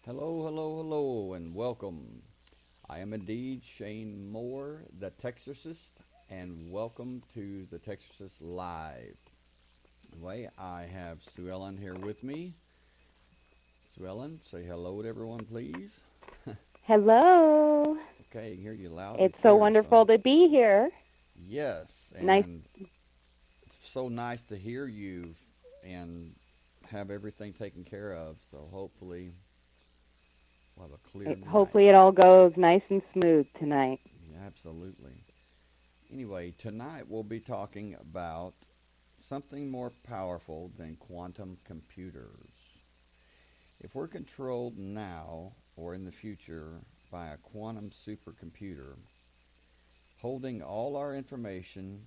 Hello, hello, hello, and welcome. I am indeed Shane Moore, the Texarcist, and welcome to the Texarcist Live. Anyway, I have Sue Ellen here with me. Sue Ellen, say hello to everyone, please. Hello. Okay, I can hear you loud and It's so clear. wonderful to be here. Yes, Nice. and it's so nice to hear you and have everything taken care of. So hopefully we'll have a clear night. Hopefully it all goes nice and smooth tonight. Yeah, absolutely. Anyway, tonight we'll be talking about something more powerful than quantum computers. If we're controlled now or in the future by a quantum supercomputer, holding all our information,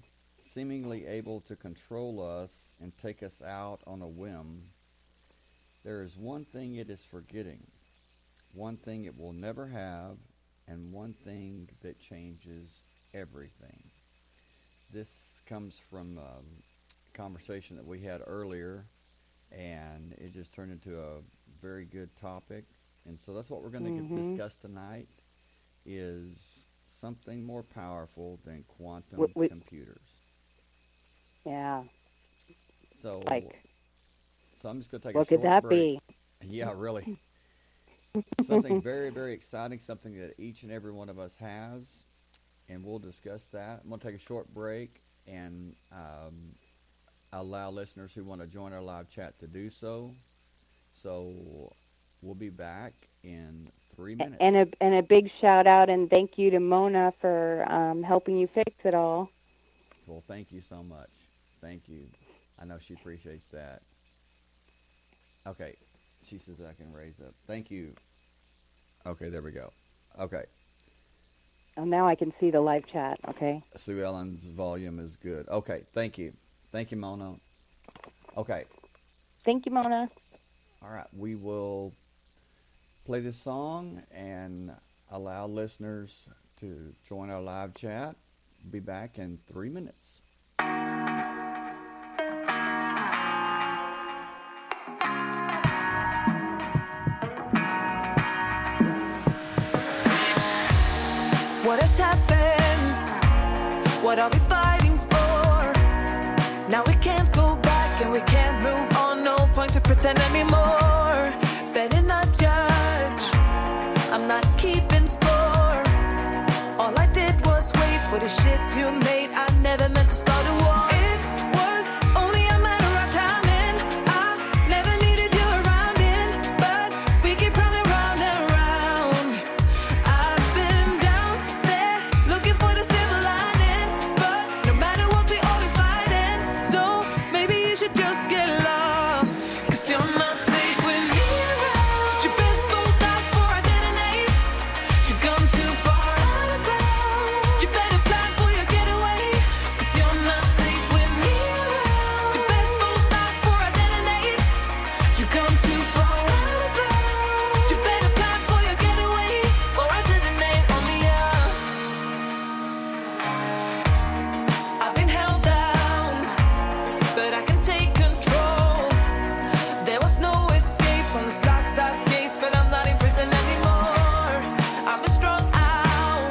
seemingly able to control us and take us out on a whim, there is one thing it is forgetting, one thing it will never have, and one thing that changes everything. This comes from a conversation that we had earlier, and it just turned into a very good topic. And so that's what we're going to discuss tonight is something more powerful than quantum computers. Yeah. So, Like, so I'm just going to take what a short could that break. be? Yeah, really. Something very, very exciting, something that each and every one of us has, and we'll discuss that. I'm going to take a short break and allow listeners who want to join our live chat to do so. So we'll be back in 3 minutes. And a big shout out and thank you to Mona for helping you fix it all. Well, thank you so much. Thank you. I know she appreciates that. Okay. She says I can raise up. Thank you. Okay, there we go. Okay. Oh, now I can see the live chat, okay? Sue Ellen's volume is good. Okay, thank you. Thank you, Mona. Okay. Thank you, Mona. All right, we will play this song and allow listeners to join our live chat. Be back in 3 minutes. What has happened? What are we fighting for? Now we can't go back and we can't move on. No point to pretend anymore. Better not judge. I'm not keeping score. All I did was wait for the shit you made. I never meant to start a war. It was only a matter of timing. I never needed you around in, but we keep running round and round. I've been down there looking for the silver lining, but no matter what we always fighting. So maybe you should just get lost, 'cause you're not safe with me around. You best bolt out before I detonate. You come too far out of bounds. You better plan for your getaway, 'cause you're not safe with me around. You best bolt out before I detonate. You come too far out of bounds. You better plan for your getaway, or I detonate on the earth. I've been held down, but I can take control. There was no escape from the locked up gates, but I'm not in prison anymore. I've been strung out,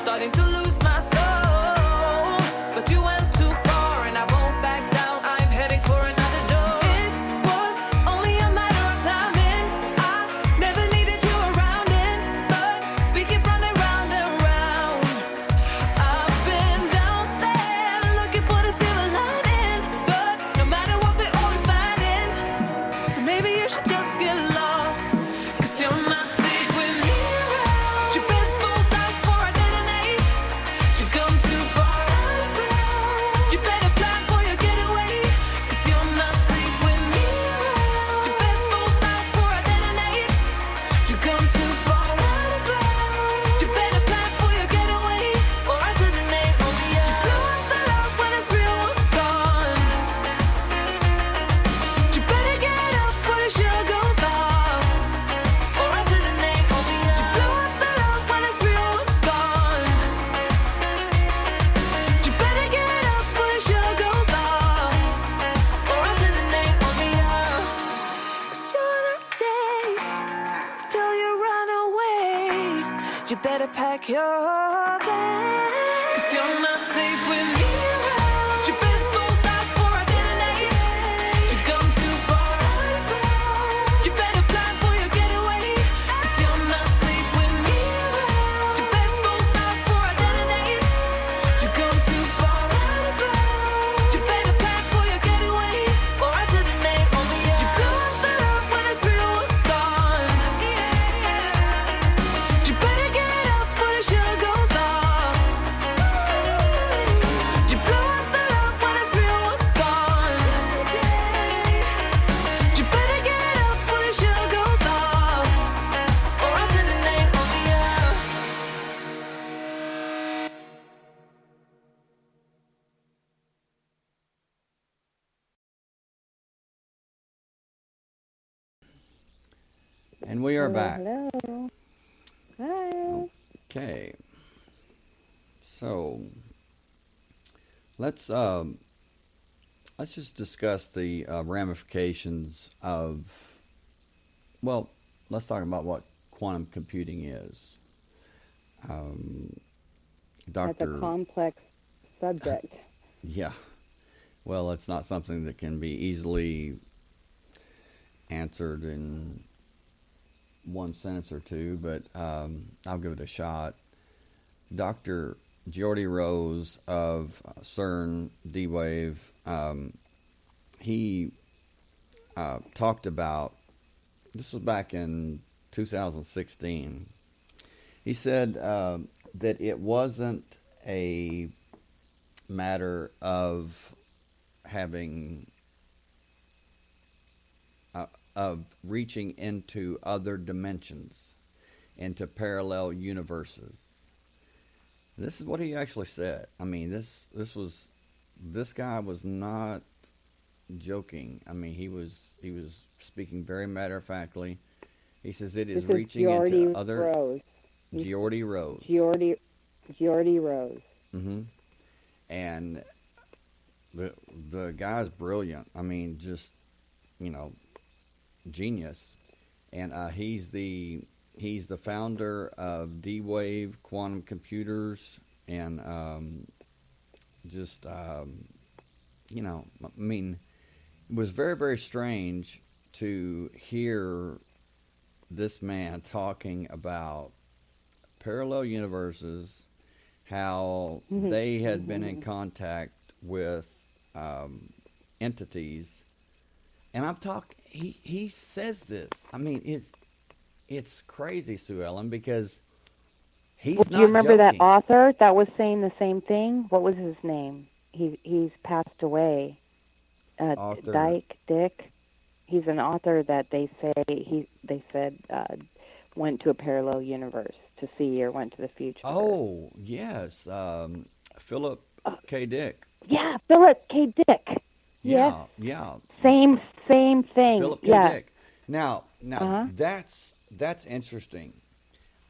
starting to lose my soul. But you went too far and I won't back down. I'm heading for another door. It was only a matter of timing. I never needed you around in, but we keep running round and round. I've been down there looking for the silver lining, but no matter what we're always fighting. So maybe you should just get lost, 'cause you're not safe with me around. You best bolt out before I detonate. You come too far out of bounds. You better plan for your getaway, 'cause you're not safe with me around. You best bolt out before I detonate. You come too far out of bounds. You better plan for your getaway, or I detonate on the earth. You blow up the love when it's real was gone. You better get up before the show goes on. You better pack your bags, 'cause you're not safe with me around. You better slow down before I detonate. You come too far out of bounds. You better plan for your getaway, 'cause you're not safe with me around. You better slow down before I detonate. You come too far out of bounds. You better plan for your getaway, or I detonate on the air. You blew up the love when the thrill was gone. You better get up before the shell goes off. You blew up the love when the thrill was gone. You better get up before the shell goes off, or I detonate on the air. And we are back. Hello. Hi. Okay. So let's just discuss the ramifications of, well, let's talk about what quantum computing is. That's a complex subject. Yeah. Well, it's not something that can be easily answered in one sentence or two, but I'll give it a shot. Dr. Geordie Rose of CERN D-Wave, he talked about, this was back in 2016, he said that it wasn't a matter of having of reaching into other dimensions, into parallel universes. This is what he actually said. I mean, this guy was not joking. I mean, he was speaking very matter of factly. He says it is reaching into other. Rose. Geordie Rose. Geordie Rose. Mm-hmm. And the guy's brilliant. I mean, just, genius. And he's the founder of D-Wave Quantum Computers, and I mean, it was very, very strange to hear this man talking about parallel universes, how they had been in contact with entities. And I'm talking, he says this. I mean, it's crazy, Sue Ellen, because he's not Do you remember joking. that author that was saying the same thing? What was his name? He's passed away. Author. Dick. He's an author that they said went to a parallel universe to see, or went to the future. Oh, yes. Philip K. Dick. Yeah, Philip K. Dick. Yeah, Yes. yeah. Same thing. Philip K. Yeah. Dick. Now, that's interesting.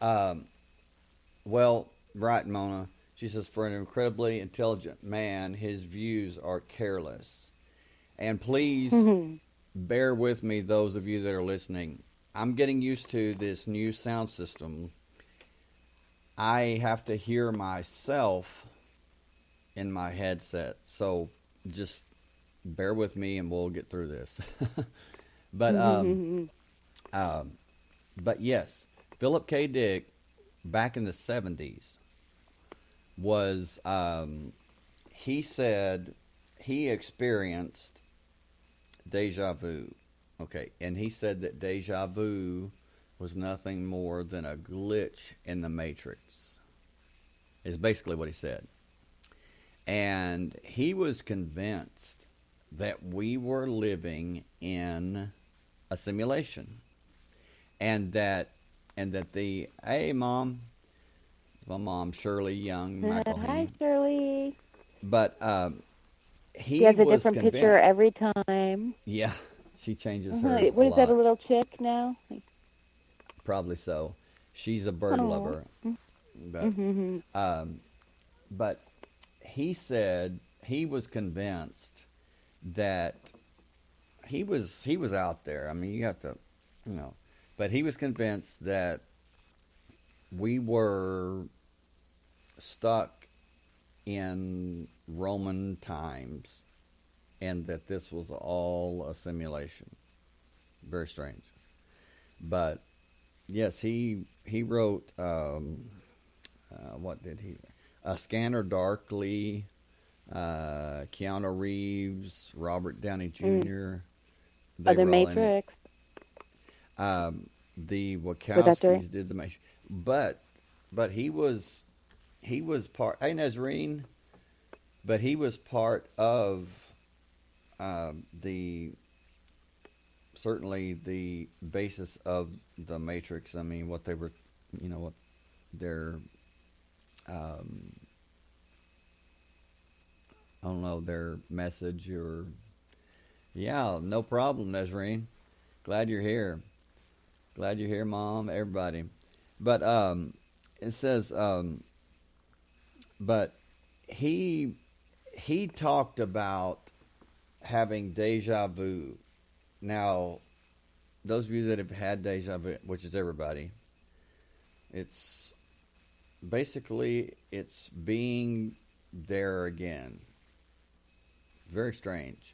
Well, right, Mona. She says, for an incredibly intelligent man, his views are careless. And please bear with me, those of you that are listening. I'm getting used to this new sound system. I have to hear myself in my headset. So just bear with me and we'll get through this. But yes, Philip K. Dick, back in the 70s, was, he said he experienced deja vu. Okay, and he said that deja vu was nothing more than a glitch in the Matrix, is basically what he said. And he was convinced that we were living in a simulation. And that the, hey, Mom, my mom, Shirley Young McElhenney. Hi, Shirley. But he has a was different convinced. picture every time. Yeah, she changes hers What a is that, a lot. little chick now? Probably so. She's a bird lover. But he said he was convinced that he was out there. I mean, you have to, but he was convinced that we were stuck in Roman times and that this was all a simulation. Very strange. But yes, he wrote what did he? Scanner Darkly, Keanu Reeves, Robert Downey Jr. They The were all in it. Matrix. The Was that Wachowskis did the Matrix, but he was part. Hey, Nazarene, but he was part of the certainly the basis of the Matrix. I mean, what they were, what their I don't know, their message or yeah, no problem, Nazarene. Glad you're here. Glad you're here, Mom, everybody. But it says but he talked about having deja vu. Now, those of you that have had deja vu, which is everybody, it's basically it's being there again. Very strange.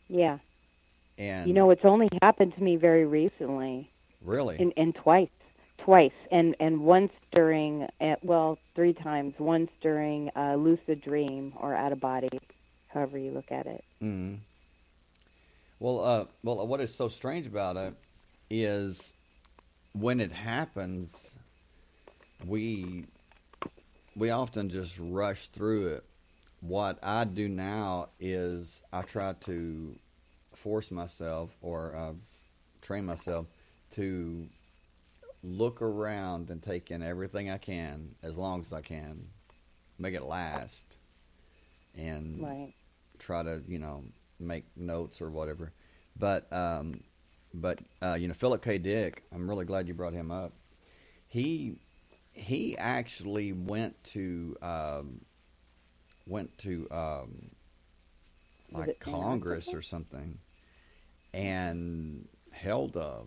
Yeah. And It's only happened to me very recently. really, And twice, and once during, 3 times. Once during a lucid dream or out of body, however you look at it. mm. Well, what is so strange about it is when it happens, we often just rush through it. What I do now is I try to force myself or train myself to look around and take in everything I can as long as I can, make it last, and Right. try to make notes or whatever. But Philip K. Dick, I'm really glad you brought him up. He actually went to Was like it Congress Antarctica? or something and held a.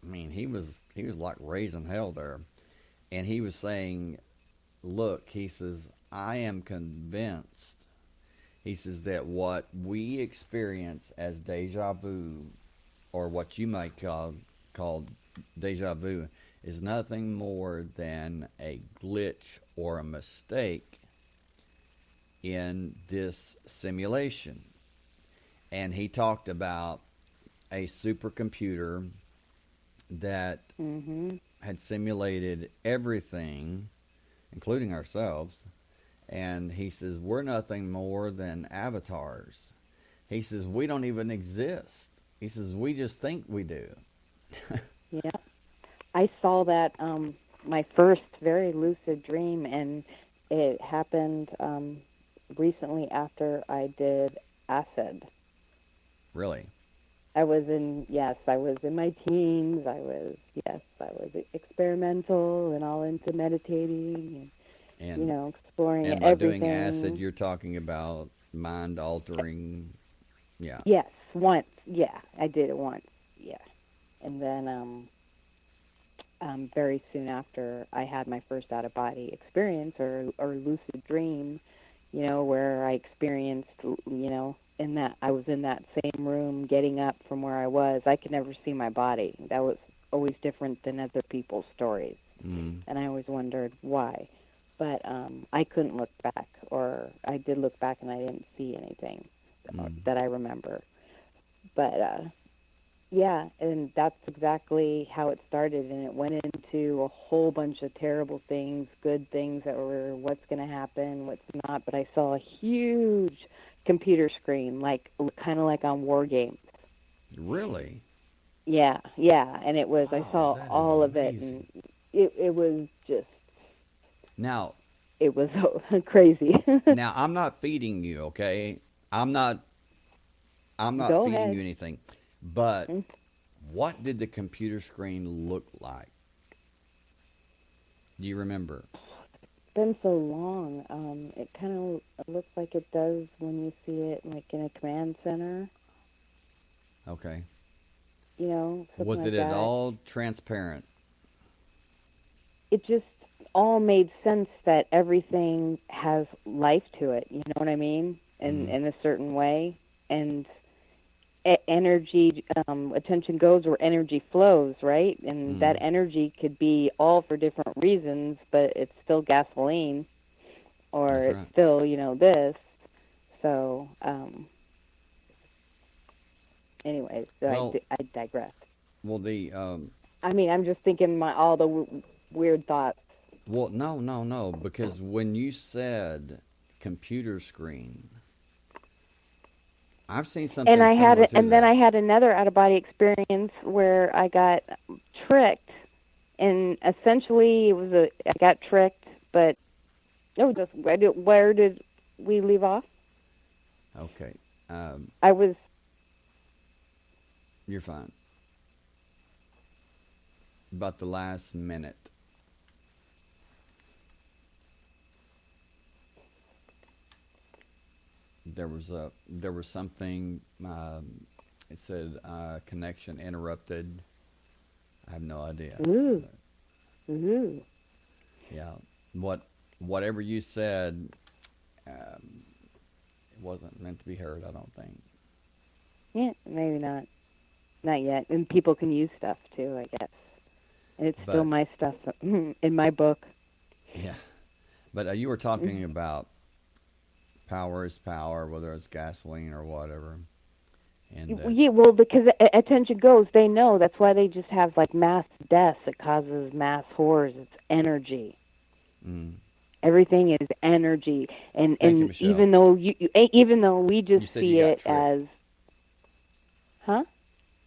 I mean, he was like raising hell there, and he was saying, "Look," he says, "I am convinced." He says that what we experience as deja vu, or what you might call deja vu, is nothing more than a glitch or a mistake in this simulation. And he talked about a supercomputer that had simulated everything, including ourselves. And he says, we're nothing more than avatars. He says, we don't even exist. He says, we just think we do. Yeah. I saw that my first very lucid dream, and it happened recently after I did acid. Really? I was in my teens. I was experimental and all into meditating And exploring and by everything. doing acid, you're talking about mind altering. Yeah. Yes, once. Yeah, I did it once. Yeah. And then very soon after I had my first out-of-body experience or lucid dream, where I experienced, in that I was in that same room getting up from where I was. I could never see my body. That was always different than other people's stories. Mm. And I always wondered why. But I couldn't look back, or I did look back and I didn't see anything that I remember. But yeah, and that's exactly how it started, and it went into a whole bunch of terrible things, good things that were what's going to happen, what's not. But I saw a huge computer screen, kind of like on War Games. Really? Yeah, and it was. I saw that is all of it, amazing. and it was just. Now, It was crazy. now I'm not feeding you, okay? I'm not Go feeding ahead. you anything. But what did the computer screen look like? Do you remember? It's been so long. It kind of looks like it does when you see it like in a command center. Okay. Something Was like it that. at all transparent? it just all made sense that everything has life to it. You know what I mean? In a certain way, and energy, attention goes where energy flows, right? And that energy could be all for different reasons, but it's still gasoline, or That's it's right. still, this. So, anyways, Well, I digress. well, the I mean, I'm just thinking all the weird thoughts. well, no, because when you said computer screen, I've seen And something similar to and then that. I had another out of body experience where I got tricked, and essentially I got tricked, but where did we leave off? Okay, I was you're fine. About the last minute. There was something. It said connection interrupted. I have no idea. ooh, But, ooh. yeah, whatever you said, it wasn't meant to be heard. I don't think. Yeah, maybe not yet. And people can use stuff too, I guess. And it's still But my stuff in my book. yeah, but you were talking about power is power, whether it's gasoline or whatever, and Yeah, well, because attention goes, they know. That's why they just have like mass deaths. It causes mass horrors. It's energy. mm, Everything is energy, and thank you, Michelle. even though we You just said you see got it as, tricked. huh?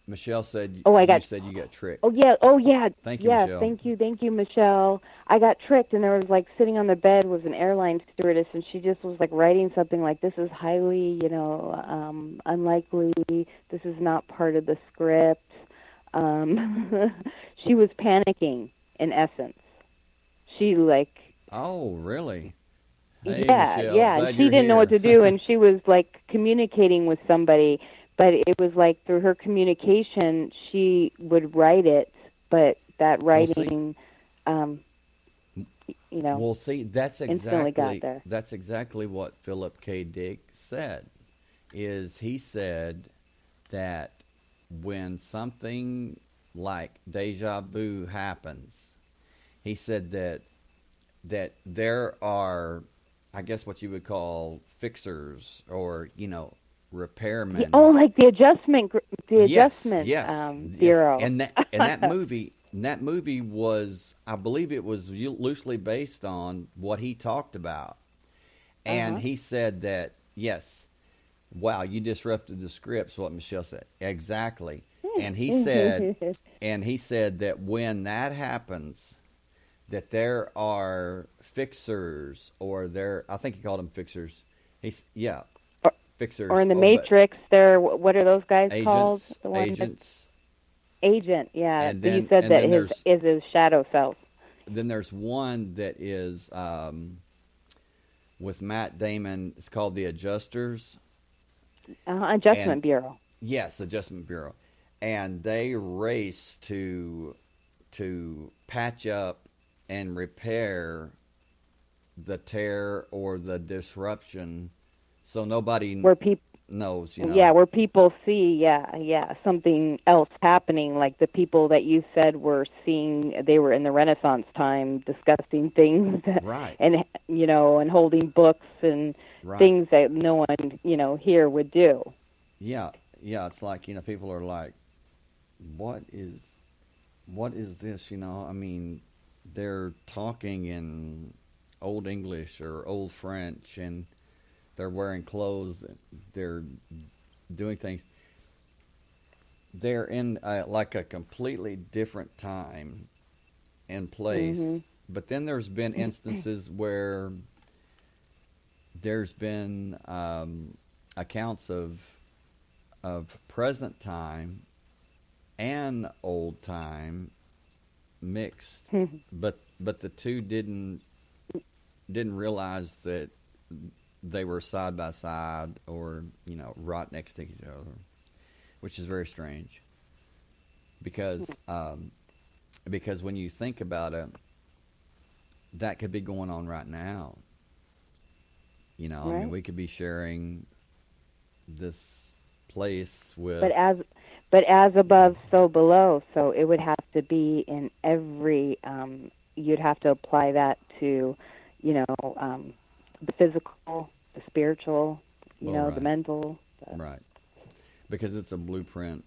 Michelle said Oh, I you got. said you got Oh tricked. yeah. Oh yeah. Thank you, Yeah. Michelle. Thank you, Michelle. I got tricked, and there was like sitting on the bed was an airline stewardess, and she just was like writing something like, "This is highly, unlikely. This is not part of the script." She was panicking, in essence. She like, Oh, really? Hey, yeah, Michelle, yeah, and glad she you're didn't know what here. to do, and she was like communicating with somebody, but it was like through her communication, she would write it, but that Well, see, writing, um, you know, well, see, instantly got there. that's exactly what Philip K. Dick said. Is he said that when something like deja vu happens, he said that there are, I guess, what you would call fixers or Oh, repairmen. like the Yes, adjustment yes, yes. bureau. And that movie was, I believe, it was loosely based on what he talked about. And Uh-huh. he said that, yes, wow, you disrupted the scripts. What Michelle said exactly. And he said, that when that happens, that there are fixers, or I think he called them fixers. Yeah, or, or fixers. in the Oh, but Matrix, what are those guys called? agents, The one that's agents, agent. Yeah, and you then said and that then there's his shadow self. one that is with Matt Damon. It's called The Adjusters. And Adjustment bureau. yes, Adjustment Bureau, and they race to patch up and repair the tear or the disruption, so nobody Where people, knows. yeah, where people see, something else happening. Like the people that you said were seeing, they were in the Renaissance time discussing things, Right, and and holding books and right. things that no one here would do. Yeah, yeah. It's like people are like, what is this? I mean, they're talking in Old English or Old French, and they're wearing clothes. They're doing things. They're in like a completely different time and place. Mhm. But then there's been instances where there's been accounts of present time and old time mixed, but the two didn't realize that they were side by side, or right next to each other, which is very strange because when you think about it, that could be going on right now. You know, I Right. mean, we could be sharing this place with. But as above, so below. So it would have to be in every. You'd have to apply that to, the physical, the spiritual, Well, the right. mental. Right. Because it's a blueprint,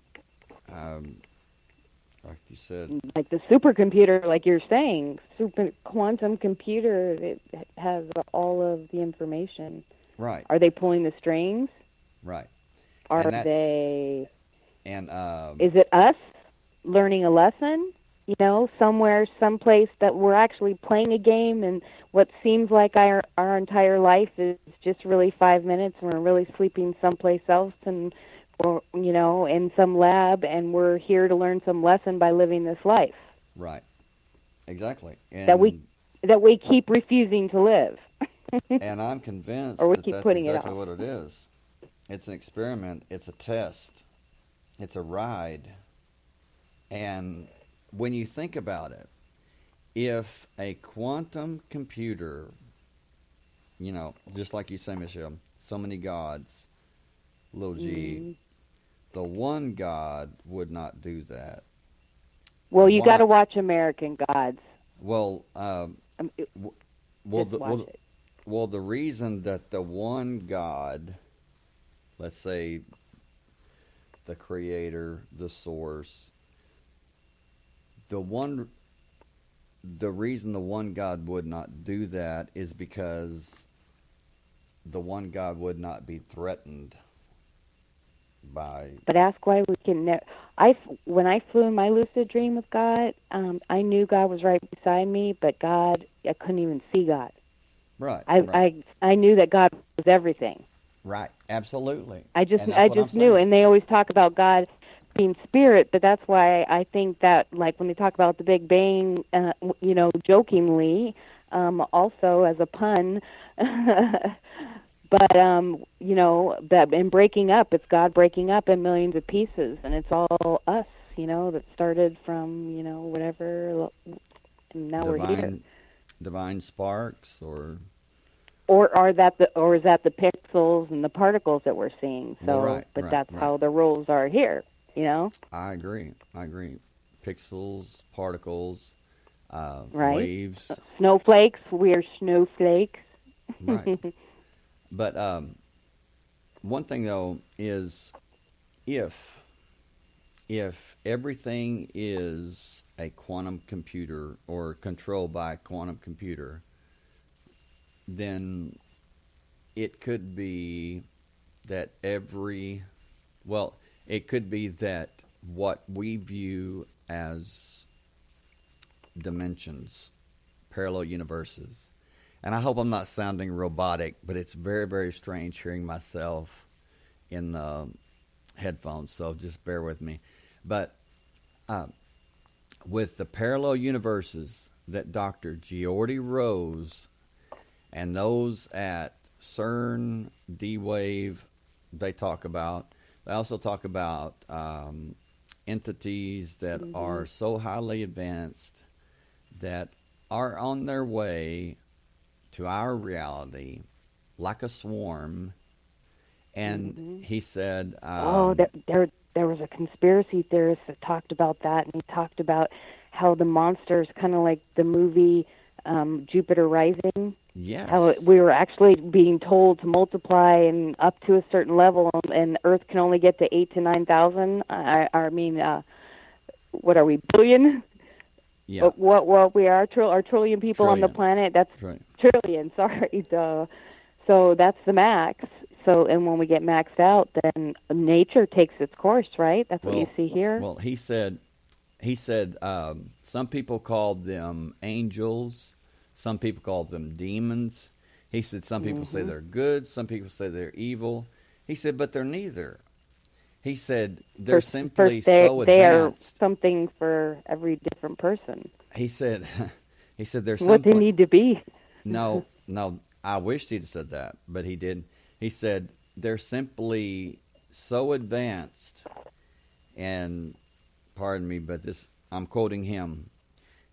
like you said. Like the supercomputer, like you're saying, super quantum computer. It has all of the information. Right. Are they pulling the strings? Right. Are And that's- they? And Is it us learning a lesson? Somewhere, someplace that we're actually playing a game, and what seems like our entire life is just really 5 minutes, and we're really sleeping someplace else, or in some lab, and we're here to learn some lesson by living this life right. Exactly. And that we keep refusing to live. and I'm convinced Or we that keep that's putting it exactly off. what it is. It's an experiment. It's a test. It's a ride. And when you think about it, if a quantum computer, just like you say, Michelle, so many gods, little g, the one God would not do that. Well, you Why? got to watch American Gods. Well, Just the, watch it. well, the reason that the one God, let's say the creator, the source, the reason the one God would not do that is because the one God would not be threatened by. But ask why we can never. When I flew in my lucid dream with God, I knew God was right beside me, but I couldn't even see God. Right. I knew that God was everything. Right. Absolutely. I just And that's what I'm knew, saying. and they always talk about God being spirit, but that's why I think that, like when they talk about the Big Bang, jokingly, also as a pun, but that in breaking up, it's God breaking up in millions of pieces, and it's all us, that started from whatever, and now we're here. Divine sparks, or is that the pixels and the particles that we're seeing? So, well, right, but right, that's right. how the rules are here. I agree. Pixels, particles, Right. waves. Snowflakes. We're snowflakes. Right. But one thing though is if everything is a quantum computer or controlled by a quantum computer, then it could be that it could be that what we view as dimensions, parallel universes. And I hope I'm not sounding robotic, but it's very, very strange hearing myself in the headphones, so just bear with me. But with the parallel universes that Dr. Geordie Rose and those at CERN, D-Wave, they talk about, they also talk about entities that are so highly advanced that are on their way to our reality like a swarm. And he said... there was a conspiracy theorist that talked about that, and he talked about how the monsters, kind of like the movie Jupiter Rising, Yes. how we were actually being told to multiply and up to a certain level, and Earth can only get to 8,000 to 9,000. What are we, billion? Yeah. What we are, are trillion people on the Trillion. planet. That's Right. trillion. Sorry, duh. So that's the max. So, and when we get maxed out, then nature takes its course, right? That's what you see here. Well, he said some people called them angels, some people called them demons. He said some people say they're good, some people say they're evil. He said, but they're neither. He said they're simply so advanced. They are something for every different person. He said they're what they simply... need to be. No, I wished he'd said that, but he didn't. He said they're simply so advanced, and pardon me, but I'm quoting him.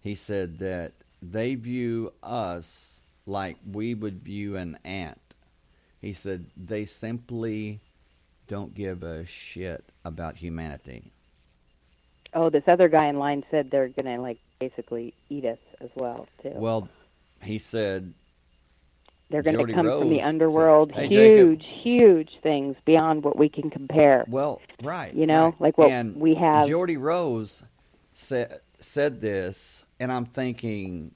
He said that they view us like we would view an ant. He said they simply don't give a shit about humanity. Oh, this other guy in line said they're gonna like basically eat us as well too. Well, he said they're going to Jody come from the Rose underworld, said, "Hey, huge things beyond what we can compare. Well, right. You know, right. like what and we have. Jody Rose said this, and I'm thinking,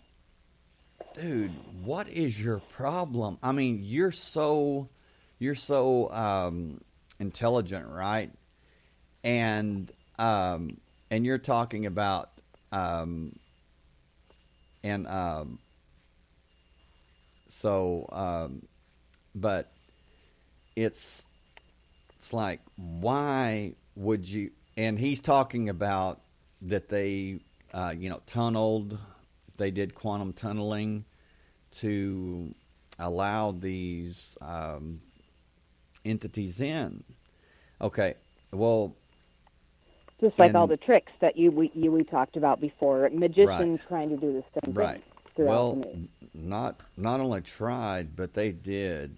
dude, what is your problem? I mean, you're so intelligent, right? And you're talking about but it's like, why would you? And he's talking about that they tunneled. They did quantum tunneling to allow these entities in. Okay, well, just like all the tricks that we talked about before, magicians right. trying to do the same right. thing throughout Well, the movie. not only tried, but they did,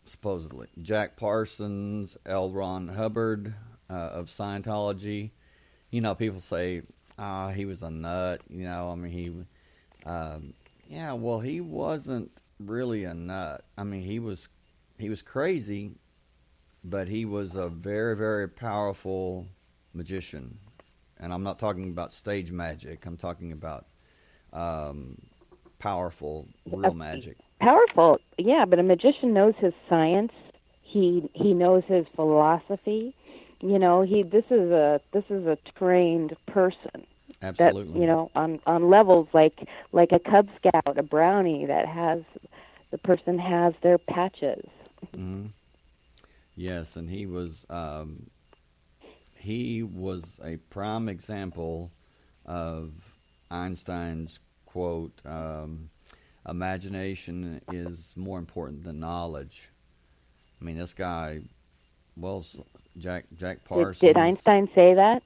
supposedly. Jack Parsons, L. Ron Hubbard of Scientology. You know, people say, he was a nut. You know, I mean, he wasn't really a nut. I mean, he was crazy, but he was a very, very powerful magician. And I'm not talking about stage magic. I'm talking about powerful, real magic. Powerful, yeah, but a magician knows his science. He knows his philosophy. You know, this is a trained person. Absolutely. That, on levels like a Cub Scout, a brownie the person has their patches. Mm-hmm. Yes, and he was a prime example of Einstein's quote, imagination is more important than knowledge. I mean, this guy, well, Jack Parsons. Did Einstein say that?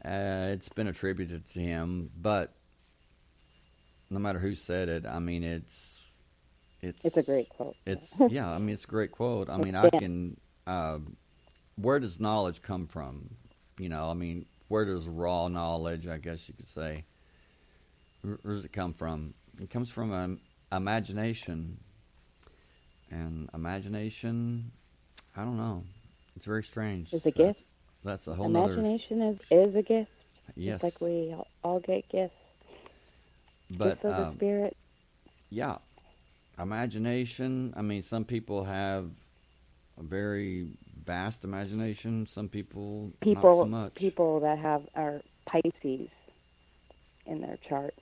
It's been attributed to him, but no matter who said it, I mean, it's a great quote. It's a great quote. I mean, I can. Where does knowledge come from? You know, I mean, where does raw knowledge, I guess you could say, where does it come from? It comes from imagination. And imagination, I don't know. It's very strange. It's a gift. That's a whole imagination is a gift. Yes. Just like we all get gifts. But gifts of the spirit. Yeah. Imagination, I mean, some people have a very vast imagination. Some people not so much. People that are Pisces in their chart.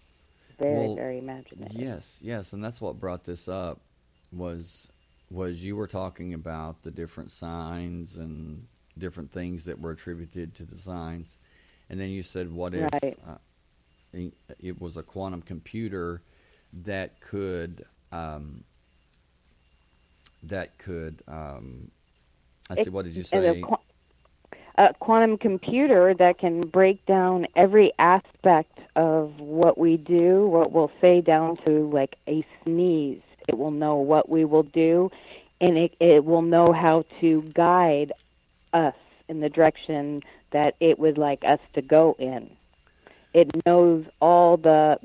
Very, very imaginative. Yes, and that's what brought this up was you were talking about the different signs and different things that were attributed to the signs. And then you said, what if it was a quantum computer that could what did you say? A quantum computer that can break down every aspect of what we do, what we'll say, down to like a sneeze. It will know what we will do, and it will know how to guide us in the direction that it would like us to go in. It knows all the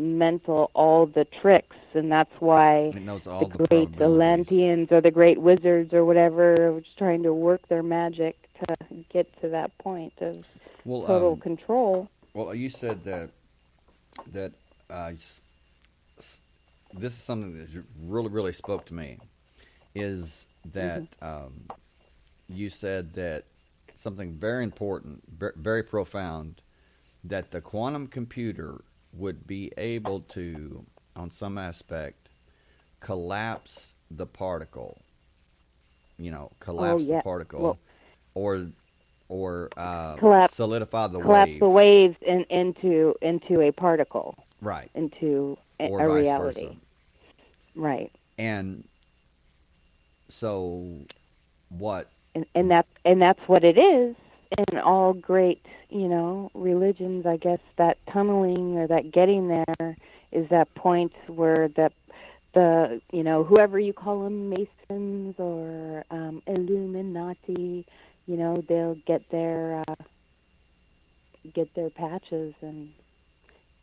tricks, and that's why it knows all the great Atlanteans or the great wizards or whatever are just trying to work their magic to get to that point of total control. Well, you said that this is something that really, really spoke to me, is that you said that something very important, very profound, that the quantum computer would be able to, on some aspect, collapse the particle. The particle, or solidify the collapse wave. the waves into a particle. Right. Into or a vice reality. Versa. Right. And so, what? And that's what it is in all great, religions. I guess that tunneling or that getting there is that point where the whoever you call them, Masons or Illuminati, they'll get their patches and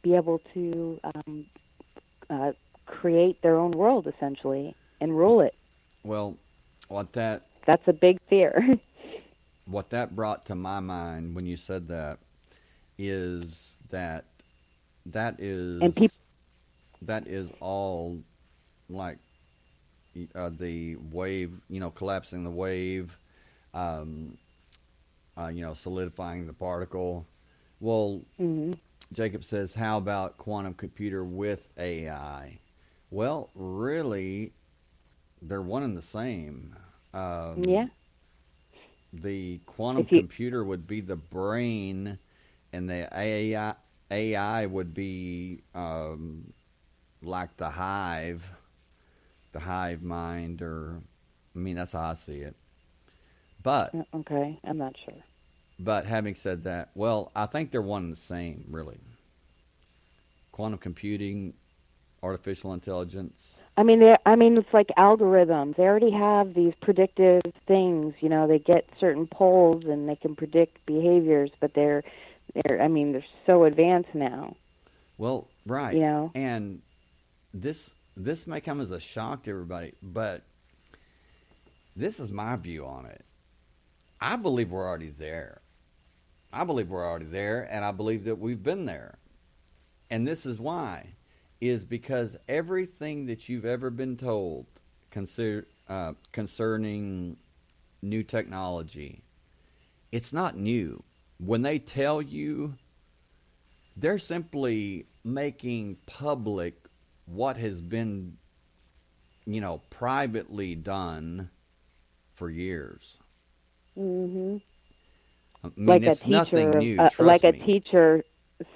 be able to create their own world essentially and rule it. Well, that's a big fear. what that brought to my mind when you said that is that is and that is all like the wave, collapsing the wave, solidifying the particle. Well, Jacob says, how about quantum computer with AI? Well, really, they're one and the same. Yeah. The quantum computer would be the brain, and the AI would be like the hive mind, that's how I see it. But okay, I'm not sure. But having said that, well, I think they're one and the same, really. Quantum computing, artificial intelligence. It's like algorithms. They already have these predictive things. They get certain polls and they can predict behaviors, but they're so advanced now. Well, right. And this may come as a shock to everybody, but this is my view on it. I believe we're already there. And I believe that we've been there. And this is why. Is because everything that you've ever been told concerning new technology, it's not new. When they tell you, they're simply making public what has been, privately done for years. Mm-hmm. It's nothing new. Like me. A teacher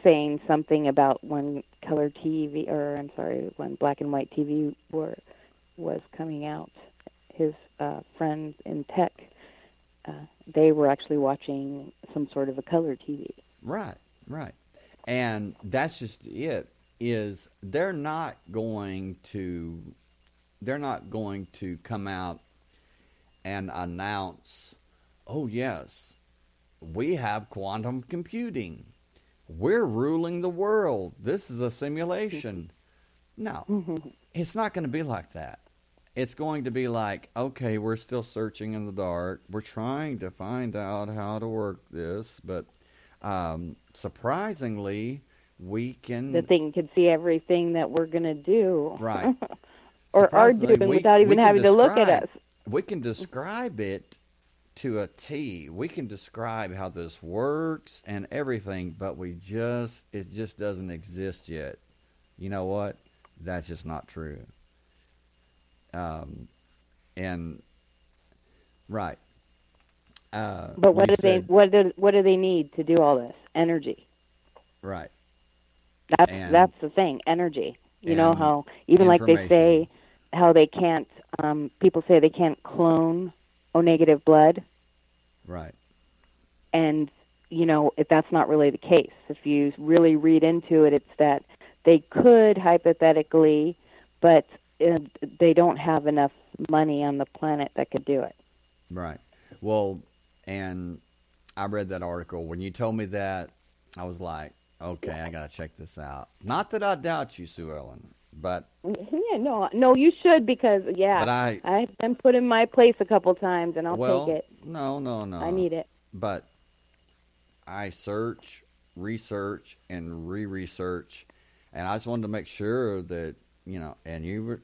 saying something about when when black and white TV was coming out. His friends in tech, they were actually watching some sort of a color TV. Right. And that's just it. Is they're not going to come out and announce, oh yes, we have quantum computing. We're ruling the world. This is a simulation. No, it's not going to be like that. It's going to be like, okay, we're still searching in the dark. We're trying to find out how to work this, but surprisingly, we can... The thing can see everything that we're going to do. Right. or are doing without even having to look at us. We can describe it to a T. We can describe how this works and everything, but it just doesn't exist yet. You know what? That's just not true. And right. But what do they need to do all this? Energy. Right. That's the thing, energy. You know how even like they say how they can't people say they can't clone O negative blood. Right. And if that's not really the case. If you really read into it, it's that they could hypothetically, but they don't have enough money on the planet that could do it. Right. Well, and I read that article. When you told me that, I was like, okay, I got to check this out. Not that I doubt you, Sue Ellen, but... Yeah, no, you should because, but I've been put in my place a couple times, and I'll take it. No. I need it. But I search, research, and re-research, and I just wanted to make sure that, and you were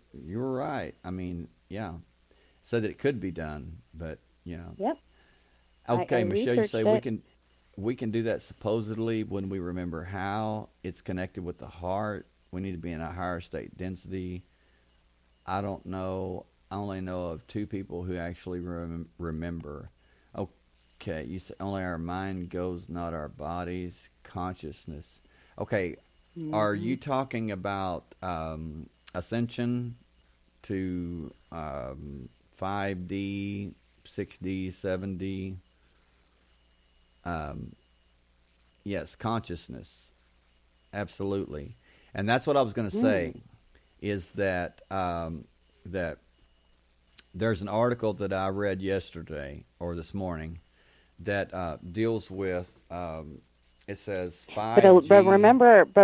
right. Said that it could be done, but, Yep. Okay, I Michelle, you say it. we can do that supposedly when we remember how it's connected with the heart. We need to be in a higher state density. I don't know. I only know of 2 people who actually remember. Okay, you say only our mind goes, not our bodies. Consciousness. Okay, Are you talking about ascension to 5D, 6D, 7D? Yes, consciousness. Absolutely. And that's what I was going to say, is that that there's an article that I read yesterday or this morning that deals with. It says 5G. But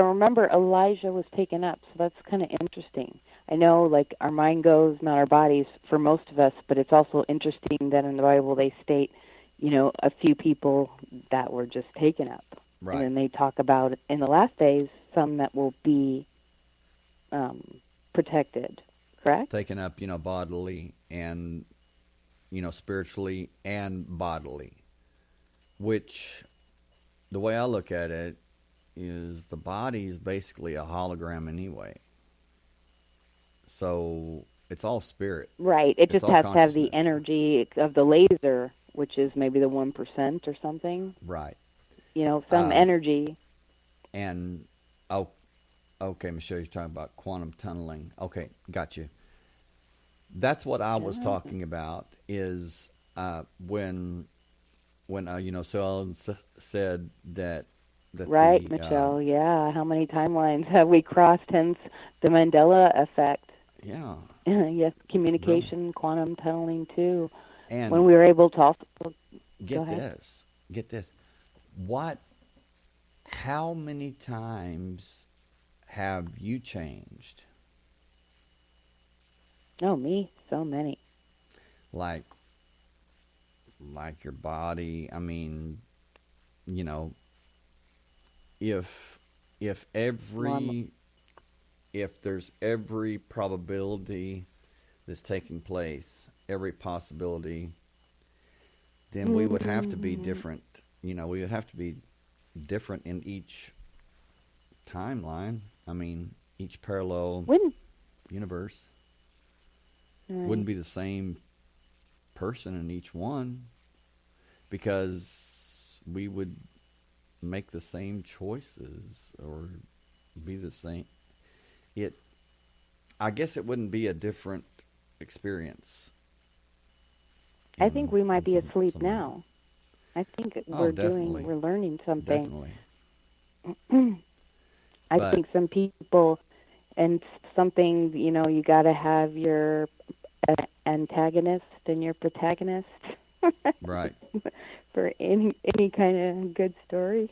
remember, Elijah was taken up, so that's kind of interesting. I know, like, our mind goes, not our bodies, for most of us, but it's also interesting that in the Bible they state, a few people that were just taken up. Right. And then they talk about, in the last days, some that will be protected, correct? Taken up, bodily and, spiritually and bodily, which the way I look at it is the body is basically a hologram anyway. So it's all spirit. Right. It just has to have the consciousness. Energy of the laser, which is maybe the 1% or something. Right. Some energy. And, okay, Michelle, you're talking about quantum tunneling. Okay, got you. That's what I was talking about is when Sue said that right, Michelle, yeah. How many timelines have we crossed, hence the Mandela effect? Yeah. Yes, communication, really. Quantum tunneling, too. And when we were able to also... Get this. How many times have you changed? Oh, me? So many. Like your body, I mean, if there's every probability that's taking place, every possibility, then we would have to be different. We would have to be different in each timeline. I mean, each parallel universe wouldn't be the same person in each one, because we would make the same choices or be the same. I guess it wouldn't be a different experience. I think we might be asleep now. I think we're learning something. Definitely. I think some people, and something, you got to have your antagonist and your protagonist. Right. For any kind of good story.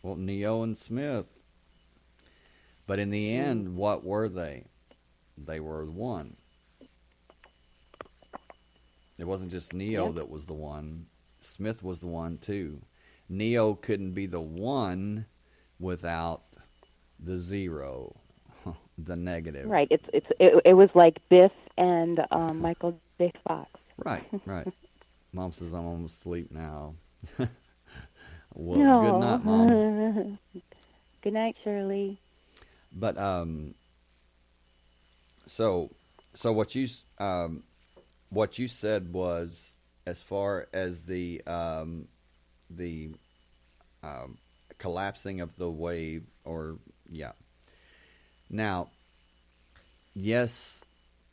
Well, Neo and Smith. But in the end, what were they? They were one. It wasn't just Neo that was the one. Smith was the one, too. Neo couldn't be the one without the zero, the negative. Right. It was like Biff and Michael J. Fox. Right. Mom says I'm almost asleep now. Well, no. Good night, Mom. Good night, Shirley. But so what you said was, as far as the collapsing of the wave, Now, yes,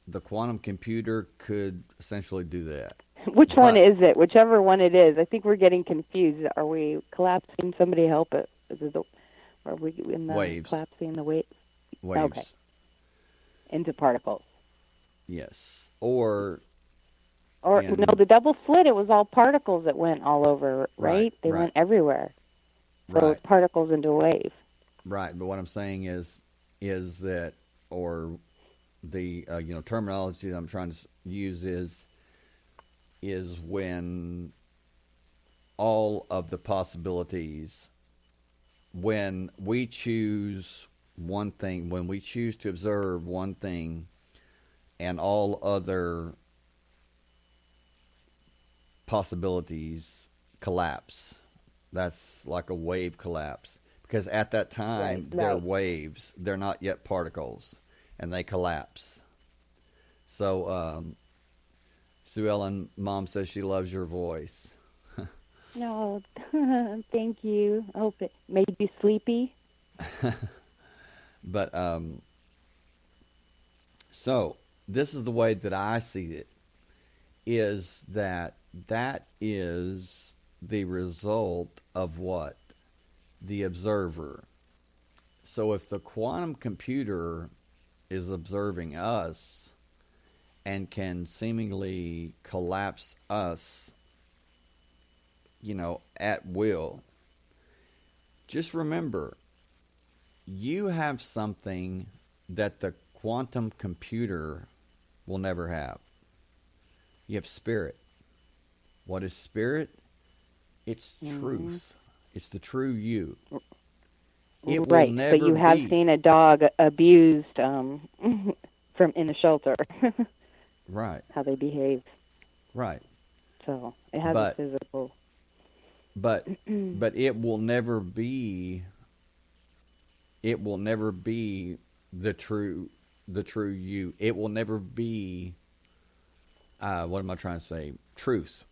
the quantum computer could essentially do that. Which one is it? Whichever one it is. I think we're getting confused. Are we collapsing? Somebody help it. Are we in the waves. Collapsing the waves? Waves. Okay. Into particles. Yes. Or no, the double slit, it was all particles that went all over, right? They went everywhere. So it was particles into a wave. Right. But what I'm saying is that, or the terminology that I'm trying to use is when all of the possibilities, when we choose one thing, when we choose to observe one thing, and all other possibilities collapse. That's like a wave collapse. Because at that time, they're waves. They're not yet particles. And they collapse. So, Sue Ellen, Mom says she loves your voice. No, thank you. I hope it made you sleepy. But, so, this is the way that I see it, is that is the result of what? The observer. So if the quantum computer is observing us and can seemingly collapse us, at will, just remember, you have something that the quantum computer will never have. You have spirit. What is spirit? It's truth. It's the true you. It right. will never But you have be. seen a dog abused from in a shelter. Right. How they behave. Right. So it has a physical. But it will never be. It will never be the true you. It will never be. What am I trying to say? Truth.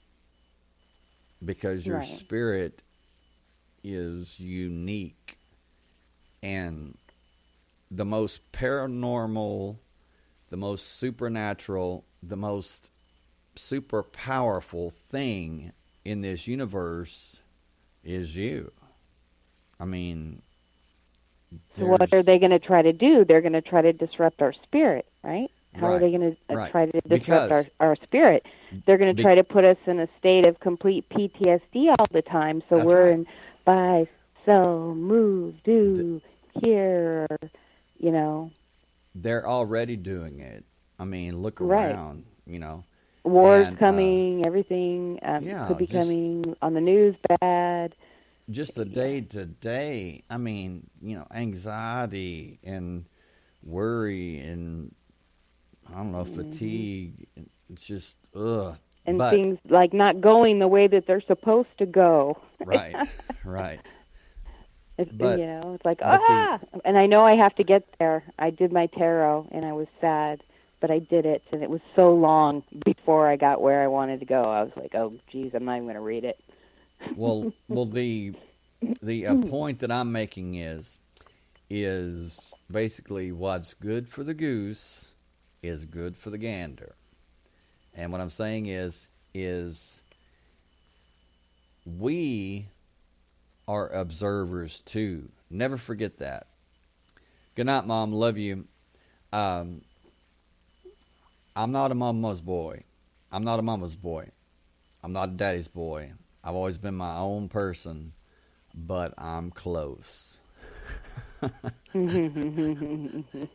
Because your spirit is unique, and the most paranormal, the most supernatural, the most super powerful thing in this universe is you. I mean, so what are they going to try to do? They're going to try to disrupt our spirit, right? How are they going to try to disrupt our spirit? They're going to try to put us in a state of complete PTSD all the time. So we're in buy, sell, move, do, hear, They're already doing it. I mean, look around, Wars coming, everything could be coming on the news bad. Just the day to day. I mean, anxiety and worry and I don't know, fatigue. It's just, ugh. And things like not going the way that they're supposed to go. Right. It's, it's like, and I know I have to get there. I did my tarot, and I was sad, but I did it, and it was so long before I got where I wanted to go. I was like, oh, geez, I'm not even going to read it. Well, the point that I'm making is basically what's good for the goose is good for the gander. And what I'm saying is we are observers too. Never forget that. Good night, Mom. Love you. I'm not a mama's boy. I'm not a mama's boy. I'm not a daddy's boy. I've always been my own person, but I'm close.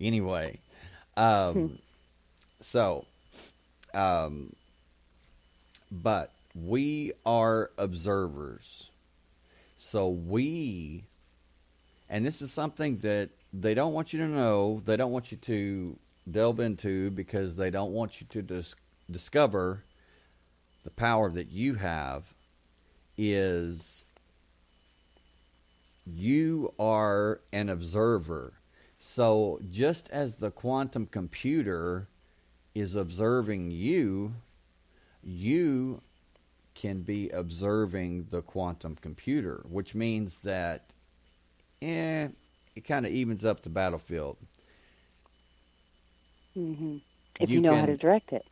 Anyway, but we are observers. So and this is something that they don't want you to know, they don't want you to delve into because they don't want you to discover the power that you have is you are an observer. So just as the quantum computer is observing you, you can be observing the quantum computer, which means that it kind of evens up the battlefield. Mm-hmm. If you know how to direct it.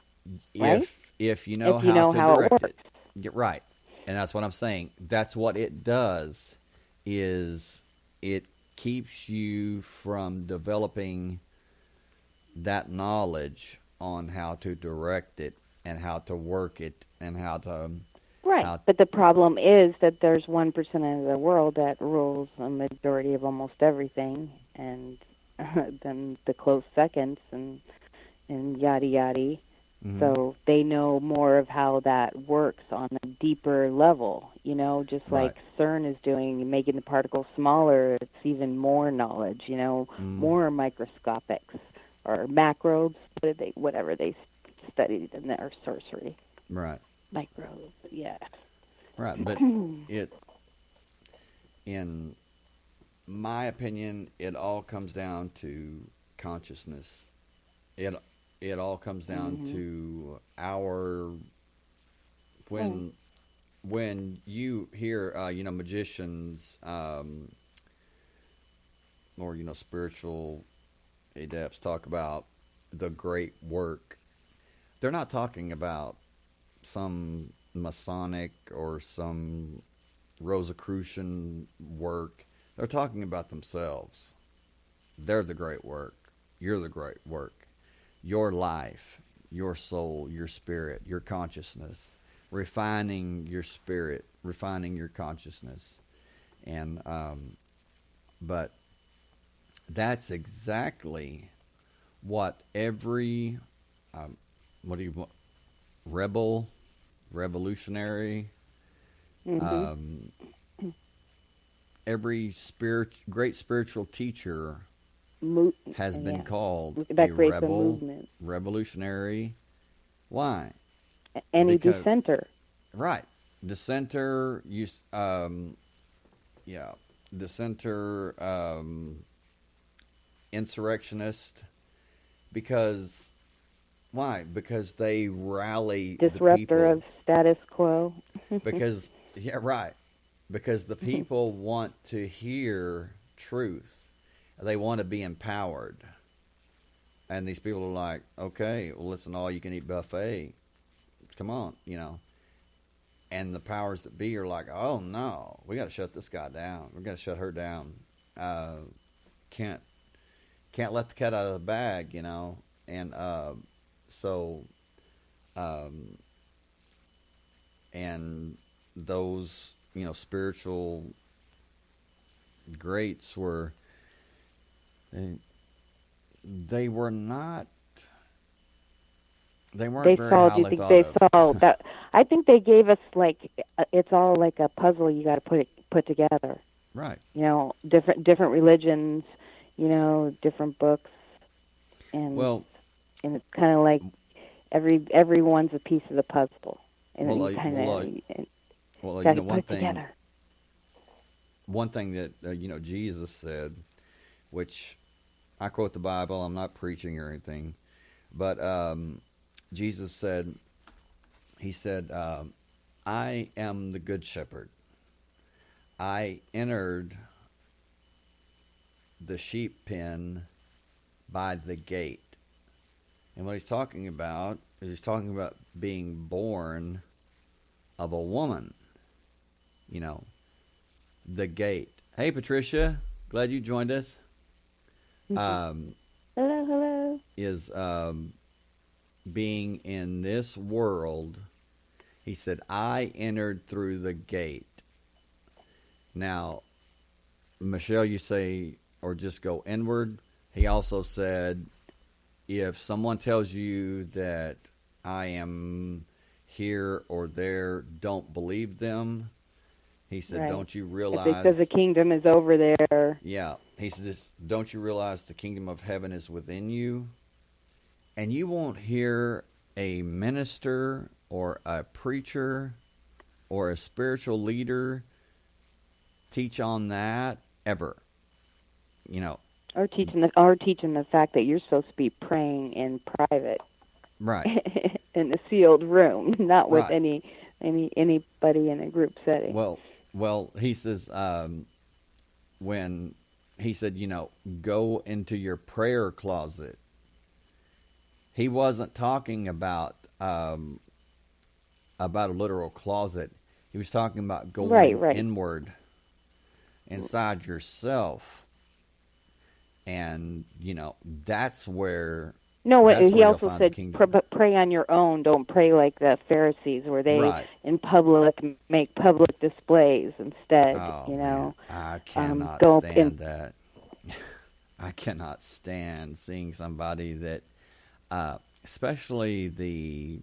Right? If you know how to direct it. Right. And that's what I'm saying. That's what it does, is it keeps you from developing that knowledge on how to direct it and how to work it and how to... Right, but the problem is that there's 1% of the world that rules a majority of almost everything, and then the close seconds and yada yada. Mm-hmm. So they know more of how that works on a deeper level, just like CERN is doing, making the particles smaller. It's even more knowledge, more microscopics or macrobes, whatever they studied in their sorcery. Right. Microbes, yeah. Right, but in my opinion, it all comes down to consciousness. It all comes down to when you hear magicians or spiritual adepts talk about the great work, they're not talking about some Masonic or some Rosicrucian work. They're talking about themselves. they're the great work. You're the great work. Your life, your soul, your spirit, your consciousness, refining your spirit, refining your consciousness. And, but that's exactly what every, what do you, revolutionary, every great spiritual teacher has been called that a creates rebel, a movement. revolutionary. Why? Any Because- dissenter. Right. Dissenter, dissenter, insurrectionist. Because, why? Because they rally the Disruptor people. of status quo. Because, yeah, right. Because the people want to hear truth. They want to be empowered. And these people are like, okay, well, listen, all you can eat buffet. Come on, And the powers that be are like, oh, no, we got to shut this guy down. We got to shut her down. Can't let the cat out of the bag, And and those, spiritual greats were, they were not, they weren't They very saw. Do highly you think thought they of. saw that? I think they gave us it's all like a puzzle you got to put together. Right. Different religions, different books, and it's kind of like everyone's a piece of the puzzle, and Well, you kind of Well, got to put it together. One thing that Jesus said, which I quote the Bible. I'm not preaching or anything, but Jesus said, He said, "I am the good shepherd. I entered the sheep pen by the gate." And what He's talking about is He's talking about being born of a woman. The gate. Hey, Patricia, glad you joined us. Hello. Is being in this world. He said, "I entered through the gate." Now, Michelle, you say, or just go inward. He also said, if someone tells you that I am here or there, don't believe them. He said, Right. Don't you If realize... they says the kingdom is over there. Yeah. He said, don't you realize the kingdom of heaven is within you? And you won't hear a minister or a preacher or a spiritual leader teach on that ever. Or teaching the fact that you're supposed to be praying in private. Right. In a sealed room, not with Right. anybody in a group setting. Well, he says, when he said, go into your prayer closet, he wasn't talking about a literal closet. He was talking about going Right. inward, inside yourself, and that's where. No, that's he where also you'll find the said kingdom. pray on your own. Don't pray like the Pharisees, where they Right. in public make public displays instead. Oh, you man. know, I cannot go stand that. I cannot stand seeing somebody that, especially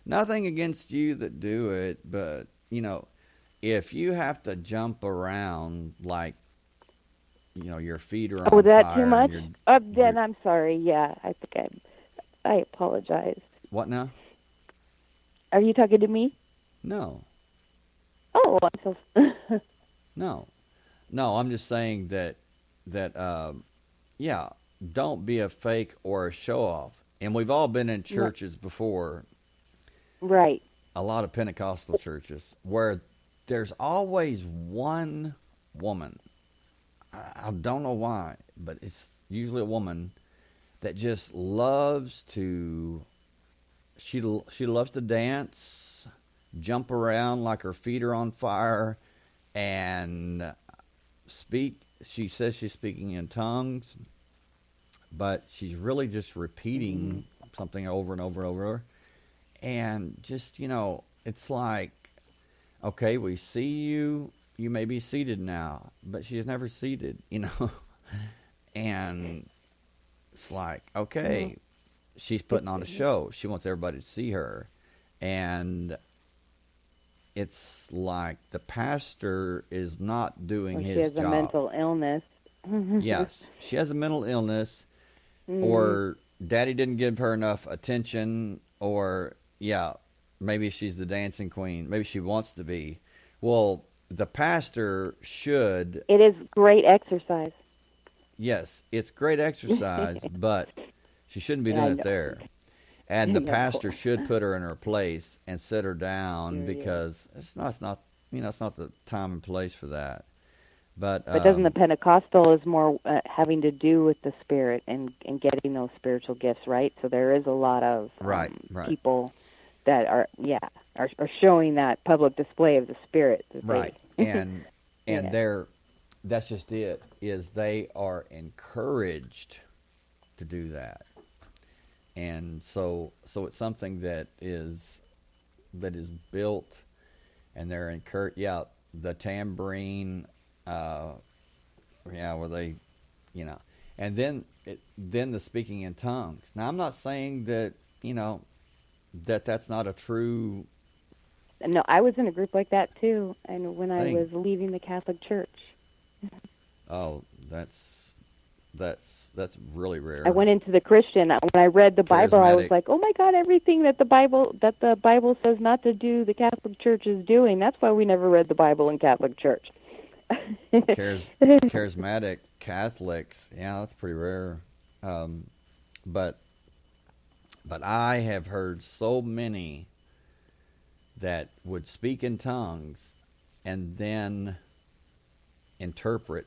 nothing against you that do it, but, if you have to jump around like, your feet are on Oh, that fire. too much? and Then I'm sorry. Yeah, I think I apologize. What now? Are you talking to me? No. Oh, I'm so. No, I'm just saying that, don't be a fake or a show-off. And we've all been in churches before, Right. a lot of Pentecostal churches, where there's always one woman. I don't know why, but it's usually a woman that just loves to, she loves to dance, jump around like her feet are on fire, and speak. She says she's speaking in tongues, but she's really just repeating something over and over and over. And just, it's like, okay, we see you. You may be seated now, but she is never seated, And it's like, okay, she's putting on a show. She wants everybody to see her. And it's like the pastor is not doing his job. She has a mental illness. Yes, she has a mental illness, or daddy didn't give her enough attention, or, maybe she's the dancing queen. Maybe she wants to be. Well, the pastor should... It is great exercise. Yes, it's great exercise, but she shouldn't be doing it there. And the pastor should put her in her place and sit her down, because it's not the time and place for that. But doesn't the Pentecostal is more having to do with the Spirit and getting those spiritual gifts, right? So there is a lot of people that are showing that public display of the Spirit. Right, and that's just it, is they are encouraged to do that. And so it's something that is built, and they're encouraged. Yeah, the tambourine, where they, and then the speaking in tongues. Now, I'm not saying that that's not a true. No, I was in a group like that too, and when I was leaving the Catholic Church. Oh, that's really rare. I went into the Christian. When I read the Bible, I was like, "Oh my God! Everything that the Bible says not to do, the Catholic Church is doing." That's why we never read the Bible in Catholic Church. Charismatic Catholics, that's pretty rare. But I have heard so many that would speak in tongues and then interpret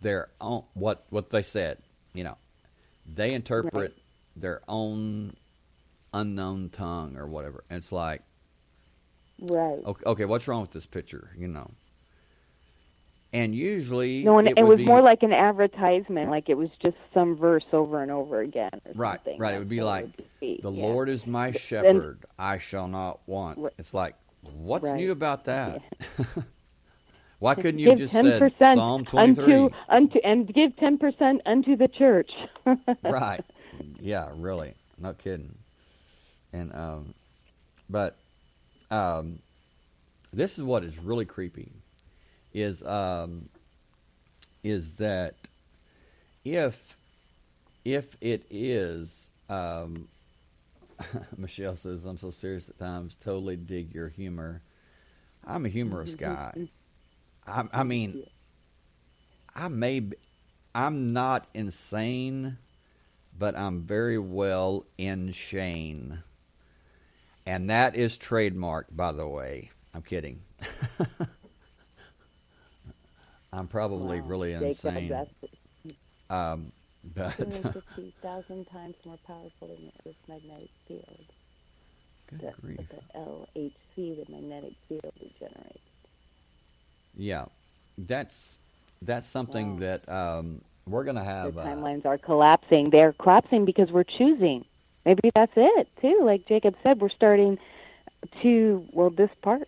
their own what they said. They interpret their own unknown tongue or whatever. And it's like, right. Okay, what's wrong with this picture? And usually, no, and it was more like an advertisement, like it was just some verse over and over again. Right. It would be like, "The Lord is my shepherd; I shall not want." It's like, what's new about that? Yeah. Why couldn't you just said Psalm 23? And give 10% unto the church. Right. Yeah, really. No kidding. And but this is what is really creepy. Is that if it is Michelle says, "I'm so serious at times, totally dig your humor." I'm a humorous guy. I mean, I'm not insane, but I'm very well insane. And that is trademarked, by the way. I'm kidding. I'm probably really insane. But 250,000 times more powerful than the Earth's magnetic field. Good grief. The LHC, the magnetic field, it generates. Yeah, that's something that we're going to have. The timelines are collapsing. They're collapsing because we're choosing. Maybe that's it, too. Like Jacob said, we're starting to, this part,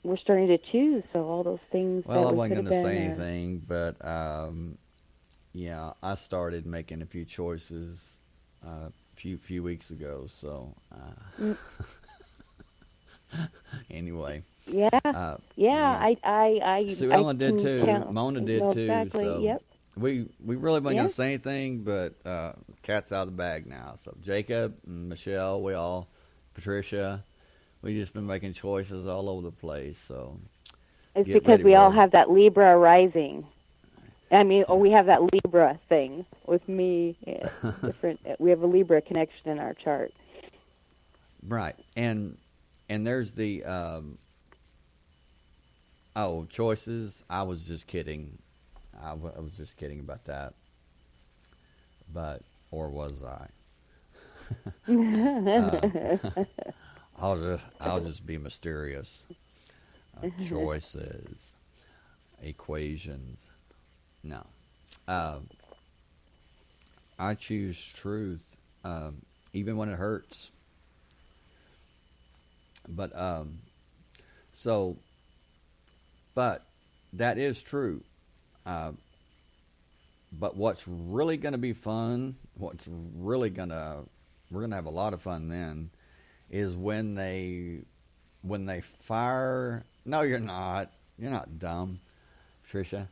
we're starting to choose. So all those things Well, that I wasn't going to say anything, but, I started making a few choices a few weeks ago. So, anyway. Yeah. I Sue Ellen did too. Mona did too. Exactly. So yep. we really wasn't going to say anything, but cat's out of the bag now. So Jacob, and Michelle, Patricia, we just been making choices all over the place. So it's because we all have that Libra rising. I mean, we have that Libra thing with me. Yeah, different. We have a Libra connection in our chart. Right, and there's the choices. I was just kidding. I was just kidding about that. Or was I? I'll just be mysterious. Choices, equations. No. I choose truth, even when it hurts. But so, but that is true. But what's really going to be fun? We're going to have a lot of fun then, is when they fire. No, you're not. You're not dumb, Tricia.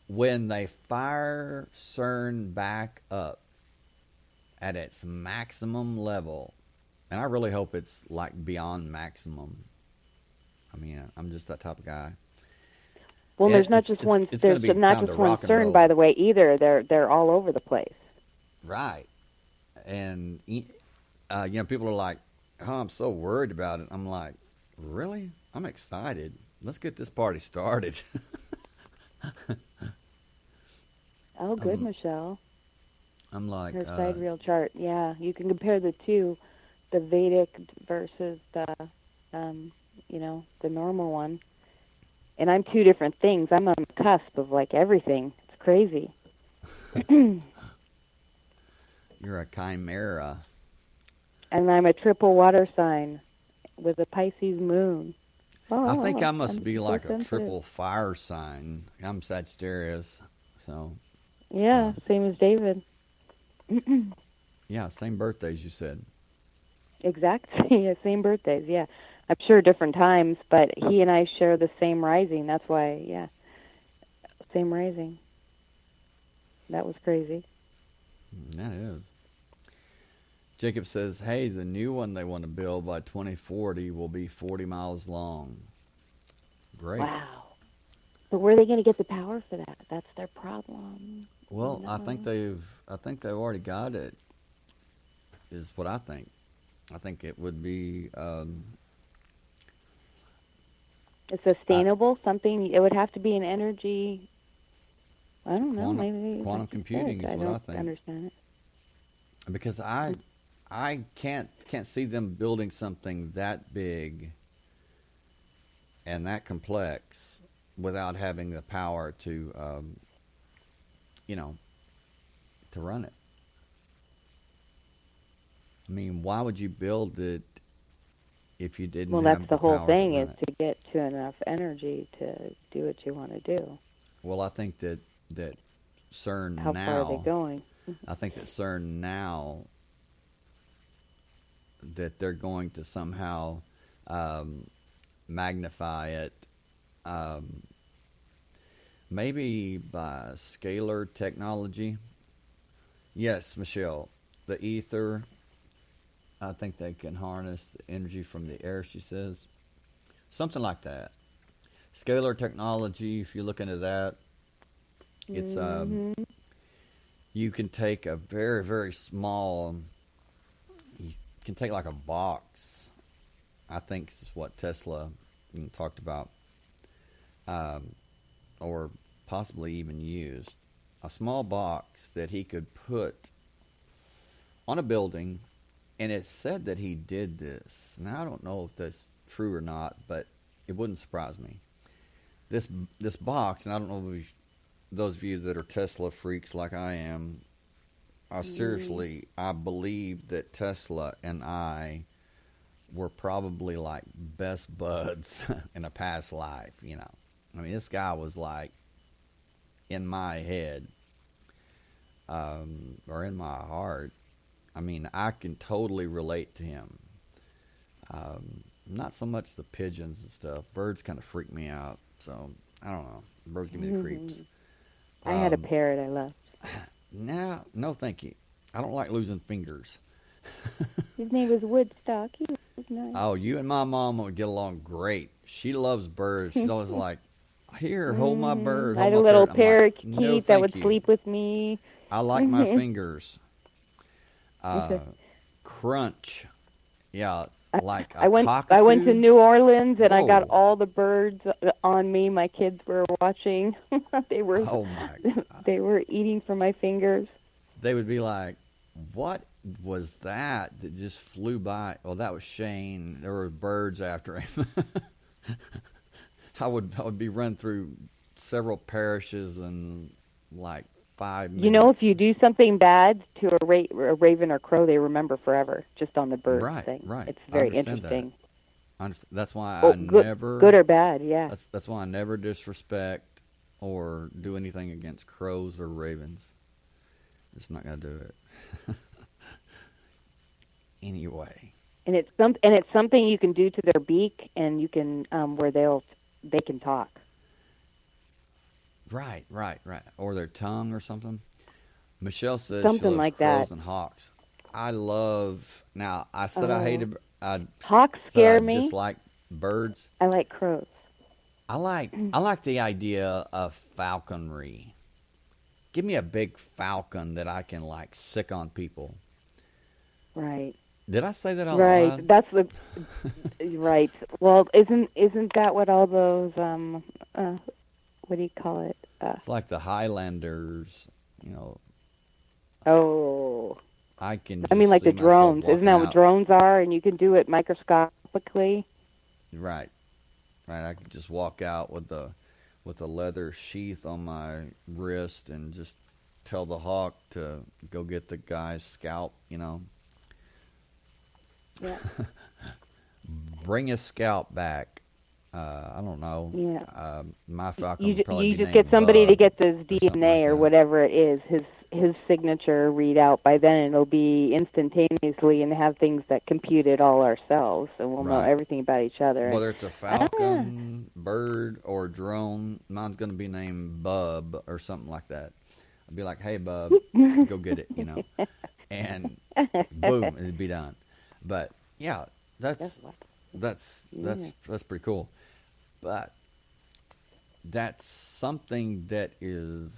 When they fire CERN back up at its maximum level, and I really hope it's like beyond maximum. I mean, I'm just that type of guy. Well, there's not just one. There's not just one CERN, by the way, either. They're all over the place. Right, and people are like, "Oh, I'm so worried about it." I'm like, "Really? I'm excited. Let's get this party started." Oh, good, Michelle. I'm like her sidereal chart. Yeah, you can compare the two, the Vedic versus the, the normal one. And I'm two different things. I'm on the cusp of like everything. It's crazy. You're a chimera. And I'm a triple water sign with a Pisces moon. I think I must be like a triple fire sign. I'm Sagittarius, so. Yeah, same as David. Yeah, same birthdays, you said. Exactly, yeah, same birthdays, yeah. I'm sure different times, but he and I share the same rising. That's why, yeah, same rising. That was crazy. That is. Jacob says, hey, the new one they want to build by 2040 will be 40 miles long. Great. Wow. But where are they going to get the power for that? That's their problem. Well, I think they've already got it, is what I think. I think it would be sustainable, something. It would have to be an energy. I don't know. Maybe quantum computing is what I think. I understand it because I can't see them building something that big and that complex without having the power to to run it. I mean, why would you build it if you didn't have the power? Well, that's the whole thing, is it? to get to enough energy to do what you want to do. Well, I think that CERN How now... far are they going? I think that CERN now, that they're going to somehow magnify it, maybe by scalar technology. Yes, Michelle, the ether... I think they can harness the energy from the air, she says. Something like that. Scalar technology, if you look into that, it's you can take a very, very small, you can take like a box. I think this is what Tesla talked about, or possibly even used. A small box that he could put on a building. And it said that he did this. Now, I don't know if that's true or not, but it wouldn't surprise me. This box, and I don't know if those of you that are Tesla freaks like I am, I believe that Tesla and I were probably like best buds in a past life, I mean, this guy was like in my head, or in my heart. I mean, I can totally relate to him. Not so much the pigeons and stuff. Birds kind of freak me out. So, I don't know. Birds give me the creeps. I had a parrot I left. No, thank you. I don't like losing fingers. His name was Woodstock. He was nice. Oh, you and my mom would get along great. She loves birds. She's always like, here, hold my bird. I had a little parakeet that would sleep with me. I like my fingers. Crunch, yeah, like a cockatoo. I went to New Orleans and I got all the birds on me. My kids were watching. They were. Oh my God. They were eating from my fingers. They would be like, "What was that just flew by?" Well, that was Shane. There were birds after him. I would be run through several parishes and like 5 minutes. You know, if you do something bad to a raven or crow, they remember forever, just on the bird thing. Right. It's very I understand interesting. That's why Oh, I never... Good or bad, yeah. That's why I never disrespect or do anything against crows or ravens. Just not going to do it. Anyway. And it's something you can do to their beak, and you can where they can talk. Right. Or their tongue or something. Michelle says Something she loves like crows that. and hawks. I love... Now, I said I hated... Hawks scare me. I dislike birds. I like crows. I like the idea of falconry. Give me a big falcon that I can, like, sick on people. Right. Did I say that out Right. loud? That's the right. Well, isn't that what all those what do you call it? It's like the Highlanders, you know. Oh. I can. I mean, like the see myself drones. Isn't walking that what out. drones are? And you can do it microscopically. Right. I could just walk out with a leather sheath on my wrist and just tell the hawk to go get the guy's scalp. You know. Yeah. Bring his scalp back. I don't know. Yeah. My falcon would probably you be just get named somebody to Bub get his or something DNA like or that. whatever it is, his signature read out. By then it'll be instantaneously, and have things that compute it all ourselves, and we'll know Right. everything about each other. Whether it's a falcon, bird, or drone, mine's going to be named Bub or something like that. I'd be like, "Hey, Bub, go get it," you know, and boom, it'd be done. But yeah, that's pretty cool. But that's something that is,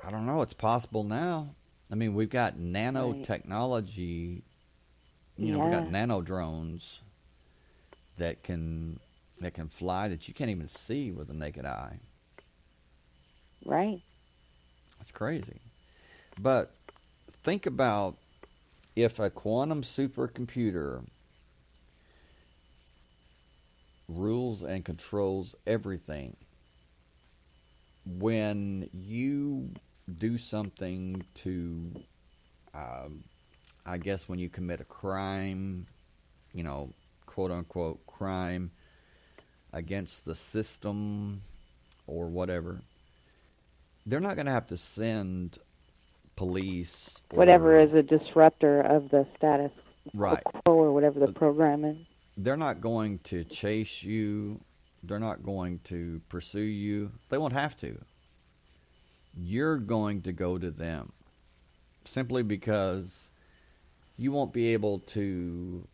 I don't know, it's possible now. I mean, we've got nanotechnology. You know, we've got nano drones that can fly that you can't even see with the naked eye. Right. That's crazy. But think about if a quantum supercomputer rules and controls everything. When you do something to, I guess when you commit a crime, you know, quote unquote crime against the system or whatever, they're not going to have to send police. Whatever is a disruptor of the status Right. quo or whatever the program is. They're not going to chase you. They're not going to pursue you. They won't have to. You're going to go to them simply because you won't be able to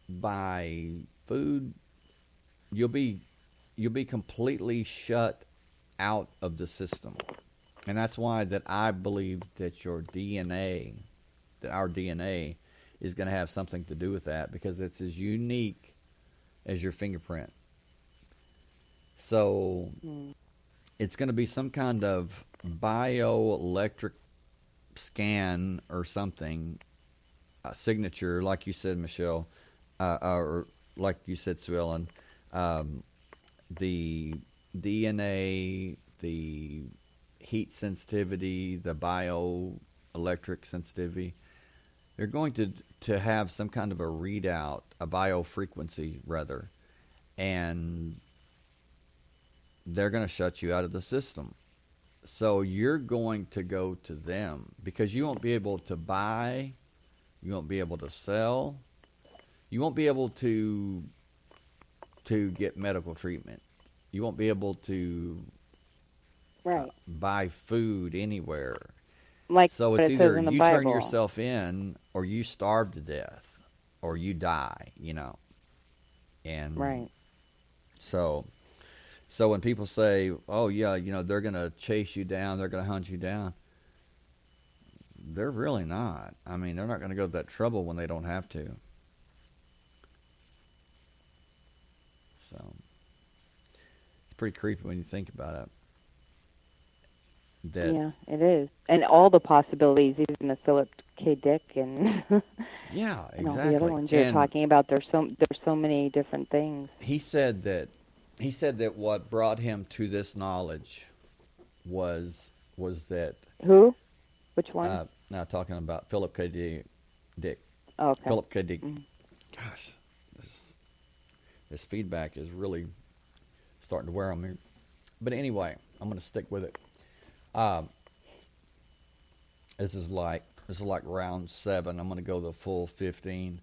buy food. You'll be completely shut out of the system. And that's why that I believe that our DNA is going to have something to do with that, because it's as unique as your fingerprint. So it's going to be some kind of bioelectric scan or something, signature, like you said, Michelle, or like you said, Sue Ellen, the DNA, the heat sensitivity, the bioelectric sensitivity. They're going to have some kind of a readout, a biofrequency rather, and they're going to shut you out of the system. So you're going to go to them because you won't be able to buy, you won't be able to sell, you won't be able to get medical treatment. You won't be able to buy food anywhere. Like so what it's it either says in the you Bible. turn yourself in or you starve to death or you die, you know. And so when people say, oh yeah, you know, they're going to chase you down, they're going to hunt you down, they're really not. I mean, they're not going to go to that trouble when they don't have to. So it's pretty creepy when you think about it. Yeah, it is. And all the possibilities, even the Philip K. Dick and yeah, exactly. and all the other ones you're talking about. There's so many different things. He said that what brought him to this knowledge was that Who? Which one? now talking about Philip K. Dick. Oh, okay. Philip K. Dick. Mhm. Gosh, this feedback is really starting to wear on me. But anyway, I'm going to stick with it. This is like round 7. I'm going to go the full 15.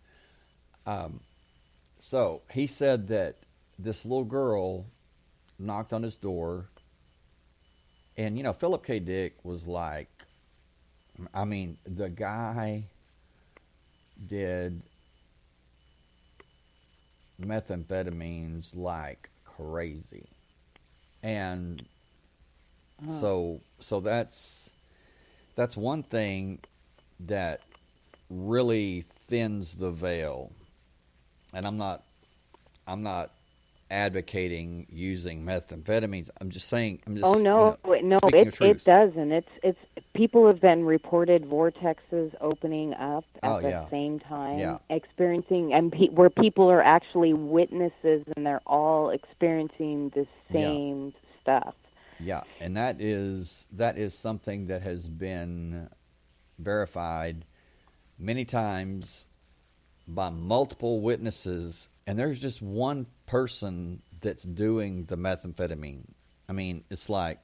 So he said that this little girl knocked on his door, and Philip K. Dick was like, I mean, the guy did methamphetamines like crazy, and so that's one thing that really thins the veil. And I'm not advocating using methamphetamines. I'm just saying. Oh no, no, it doesn't. It's people have been reported vortexes opening up at the same time, experiencing, and where people are actually witnesses, and they're all experiencing the same stuff. Yeah, and that is something that has been verified many times by multiple witnesses, and there's just one person that's doing the methamphetamine. I mean, it's like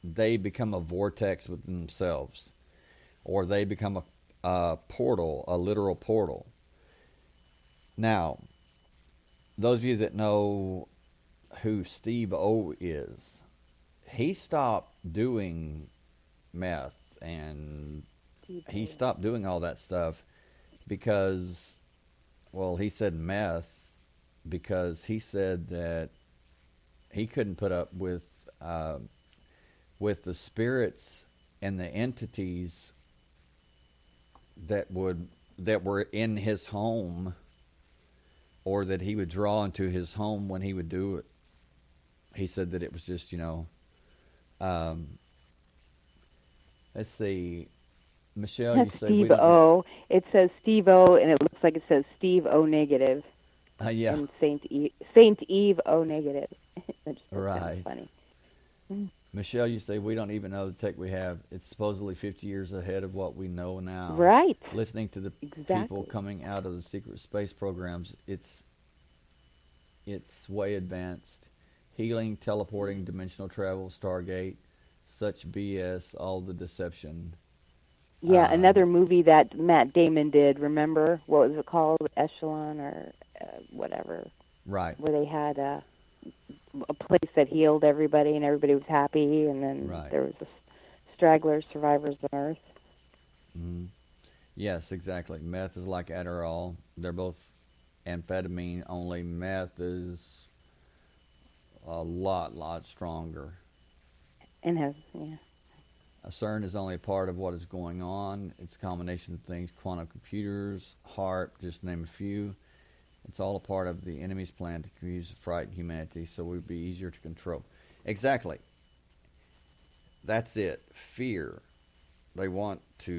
they become a vortex within themselves, or they become a portal, a literal portal. Now, those of you that know who Steve O is, he stopped doing meth, and he stopped doing all that stuff because, well, he said meth because he said that he couldn't put up with the spirits and the entities that were in his home, or that he would draw into his home when he would do it. He said that it was just, let's see, Michelle, you say Steve O. It says Steve O, and it looks like it says Steve O negative. Yeah. And Saint Eve O negative. That's right. Funny. Michelle, you say we don't even know the tech we have. It's supposedly 50 years ahead of what we know now. Right. Listening to the people coming out of the secret space programs, it's way advanced. Healing, teleporting, dimensional travel, Stargate, such BS, all the deception. Yeah, another movie that Matt Damon did, remember? What was it called? Echelon or whatever. Right. Where they had a place that healed everybody and everybody was happy, and then there was the stragglers, survivors on Earth. Mm-hmm. Yes, exactly. Meth is like Adderall. They're both amphetamine, only meth is a lot stronger. And has, CERN is only a part of what is going on. It's a combination of things, quantum computers, HARP, just to name a few. It's all a part of the enemy's plan to confuse and frighten humanity so we'd be easier to control. Exactly. That's it. Fear. They want us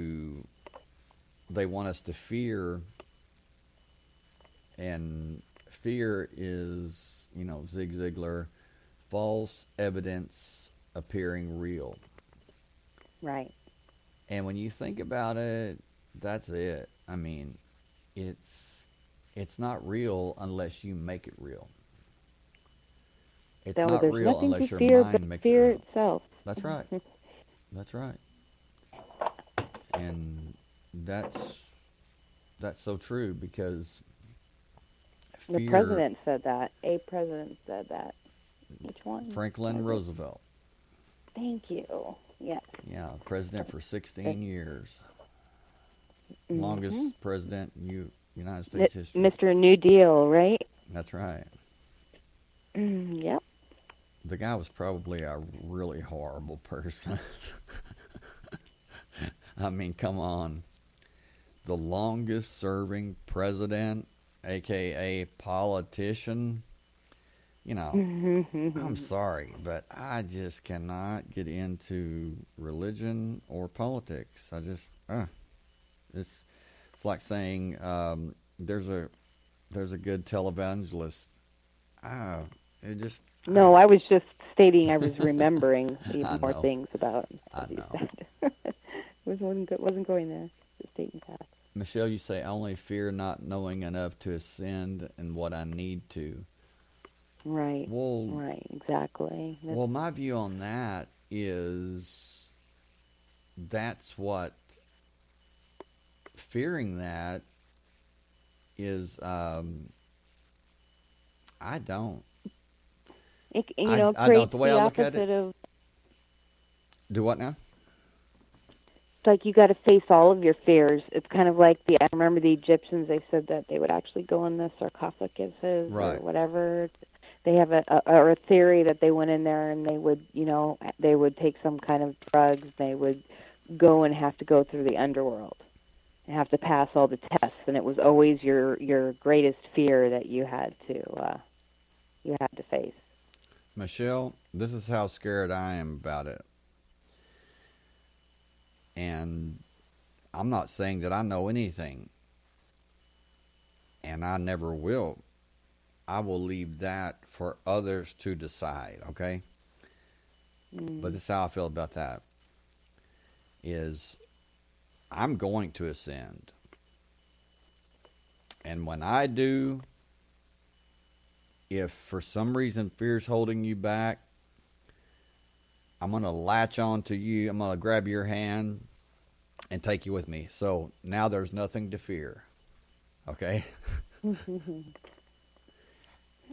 to fear, and fear is, Zig Ziglar, false evidence appearing real. Right. And when you think about it, that's it. I mean, it's not real unless you make it real. It's not real unless your mind makes it real. Fear itself. That's right. That's right. And that's so true, because fear, the president said that. A president said that. Which one? Franklin Roosevelt. Thank you. Yes. Yeah, president for 16 years. Longest president in United States history. Mr. New Deal, right? That's right. Yep. The guy was probably a really horrible person. I mean, come on. The longest serving president, a.k.a. politician. I'm sorry, but I just cannot get into religion or politics. I just, it's like saying there's a good televangelist. It just No, I was just stating I was remembering I even more know. things about I what you know. said. wasn't going there. Just stating facts. Michelle, you say, I only fear not knowing enough to ascend and what I need to. Right. Well, Right. Exactly. well, my view on that is that's what fearing that is. I don't. I don't. Creates The way I the look at it, opposite of. do what now? It's like you got to face all of your fears. It's kind of like I remember the Egyptians. They said that they would actually go in the sarcophaguses or Right. whatever. They have a theory that they went in there and they would take some kind of drugs. They would go and have to go through the underworld and have to pass all the tests. And it was always your greatest fear that you had to face. Michelle, this is how scared I am about it. And I'm not saying that I know anything. And I never will. I will leave that for others to decide, okay? But this is how I feel about that. Is I'm going to ascend. And when I do, if for some reason fear's holding you back, I'm going to latch on to you. I'm going to grab your hand and take you with me. So now there's nothing to fear. Okay?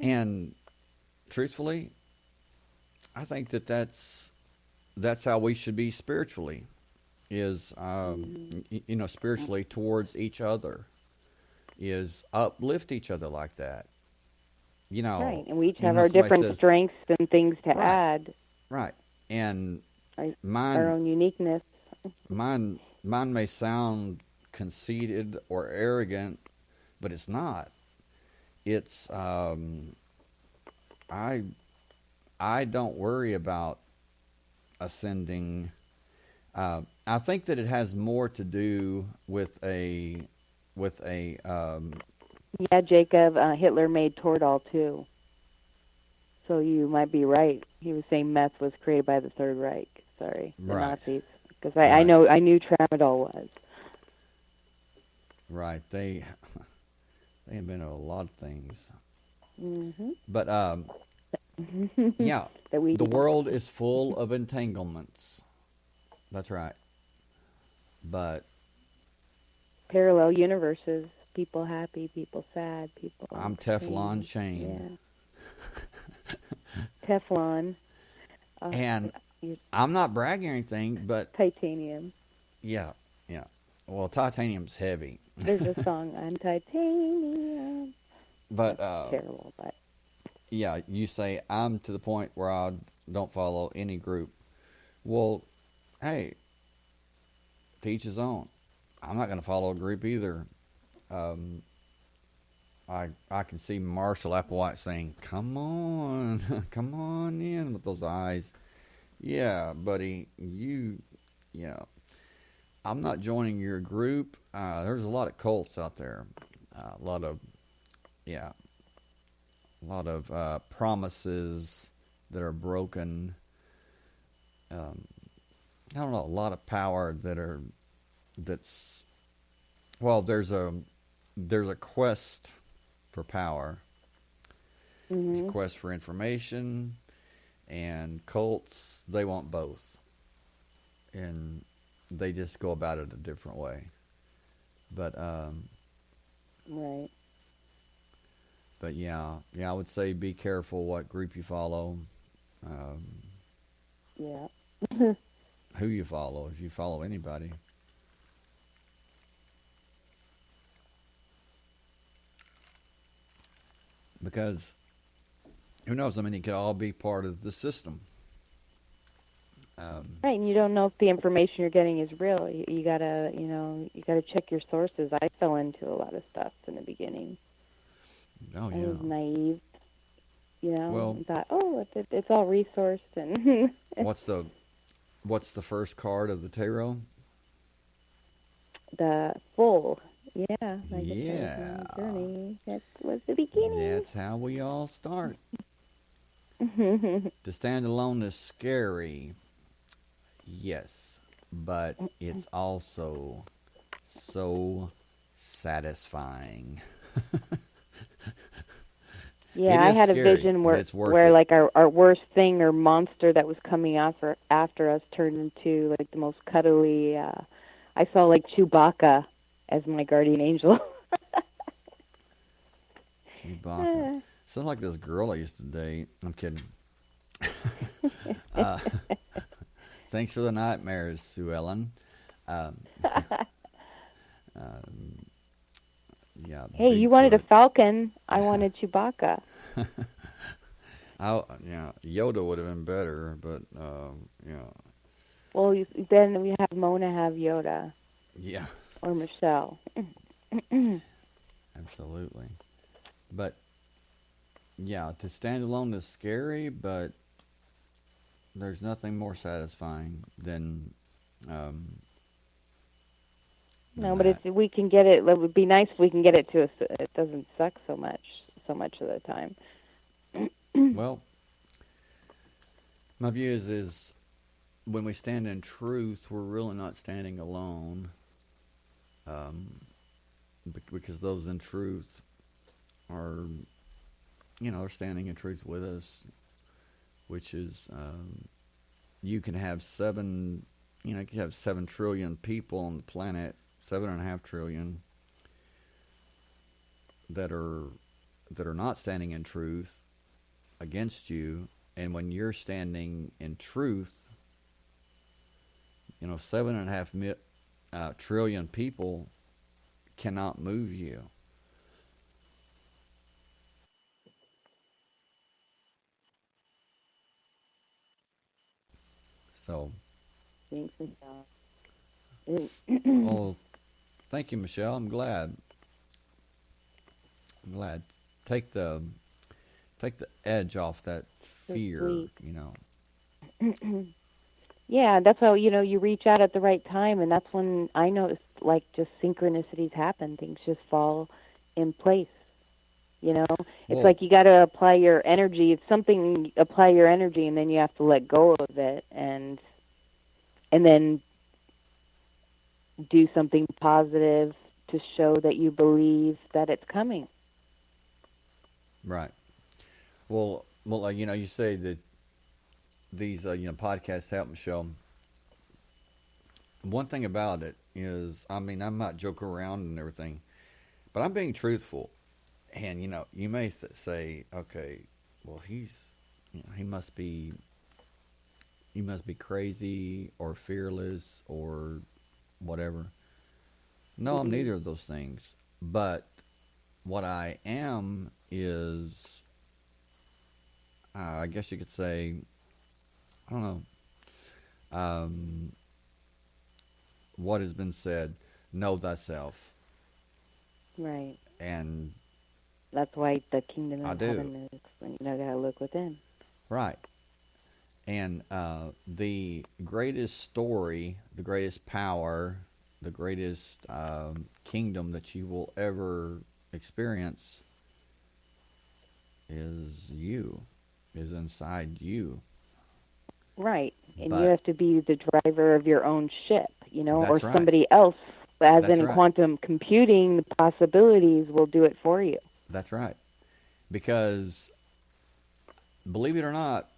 And truthfully, I think that's how we should be spiritually. Is spiritually towards each other. Is uplift each other like that. Right, and we each have our different strengths and things to add. Right, and our own uniqueness. Mine may sound conceited or arrogant, but it's not. It's I don't worry about ascending. I think that it has more to do with a. Yeah, Jacob, Hitler made Toradol too. So you might be right. He was saying meth was created by the Third Reich. Sorry, the Nazis. Because I knew Tramadol was. Right. They invented a lot of things. Mm-hmm. But yeah, the world is full of entanglements. That's right. But parallel universes. People happy, people sad, people. I'm Teflon Shane. Yeah. Teflon. And I'm not bragging or anything, but titanium. Yeah. Well, titanium's heavy. There's a song on titanium. But that's terrible, but yeah, you say I'm to the point where I don't follow any group. Well, hey, to each his own. I'm not going to follow a group either. I can see Marshall Applewhite saying, "Come on, come on in with those eyes." Yeah, buddy, yeah. I'm not joining your group. There's a lot of cults out there. A lot of promises that are broken. I don't know. A lot of power that's. Well, there's a quest for power. Mm-hmm. There's a quest for information, and cults, they want both. And they just go about it a different way. But right. But yeah, I would say be careful what group you follow. Yeah. Who you follow, if you follow anybody. Because who knows? I mean, it could all be part of the system. Right, and you don't know if the information you're getting is real. You gotta check your sources. I fell into a lot of stuff in the beginning. Oh yeah. I was naive, Well, and thought, it's all resourced and. What's the first card of the tarot? The Fool. Yeah. Yeah. Journey. That was the beginning. That's how we all start. To stand alone is scary, yes, but it's also so satisfying. Yeah, It I is had a scary, vision but it's worth where it. like our worst thing or monster that was coming after us turned into like the most cuddly. I saw like Chewbacca as my guardian angel. Chewbacca. Sounds like this girl I used to date. I'm kidding. uh, thanks for the nightmares, Sue Ellen. Um, um, yeah, Hey, you wanted a Bigfoot. falcon. I wanted Chewbacca. Yeah, Yoda would have been better, but yeah, Well, then we have Mona have Yoda yeah, or Michelle. absolutely. But yeah, to stand alone is scary, but there's nothing more satisfying than No, but that. we can get it. It would be nice if we can get it to us. It doesn't suck so much of the time. Well, my view is when we stand in truth, we're really not standing alone, um, because those in truth are, are standing in truth with us, which is, you can have you can have 7 trillion people on the planet, 7.5 trillion that are not standing in truth against you, and when you're standing in truth, 7.5 trillion people cannot move you. So, Thanks, Michelle. oh, thank you, Michelle. I'm glad. I'm glad. Take the edge off that So fear. sweet. Yeah, that's how you reach out at the right time, and that's when I noticed like just synchronicities happen. Things just fall in place. It's Well, like you got to apply your energy. It's something apply your energy, and then you have to let go of it, and then do something positive to show that you believe that it's coming. right. Well, you say that these podcasts help, Michelle. One thing about it is, I mean, I'm not joking around and everything, but I'm being truthful. And you may say, okay, well, he must be crazy or fearless or whatever. No, I'm neither of those things. But what I am is, I guess you could say, I don't know, what has been said, know thyself. Right. And That's why the kingdom I of do. heaven is when gotta look within. Right. And the greatest story, the greatest power, the greatest kingdom that you will ever experience is inside you. Right. And you But have to be the driver of your own ship, or that's right. somebody else. As That's in right. quantum computing, the possibilities will do it for you. That's right. Because believe it or not,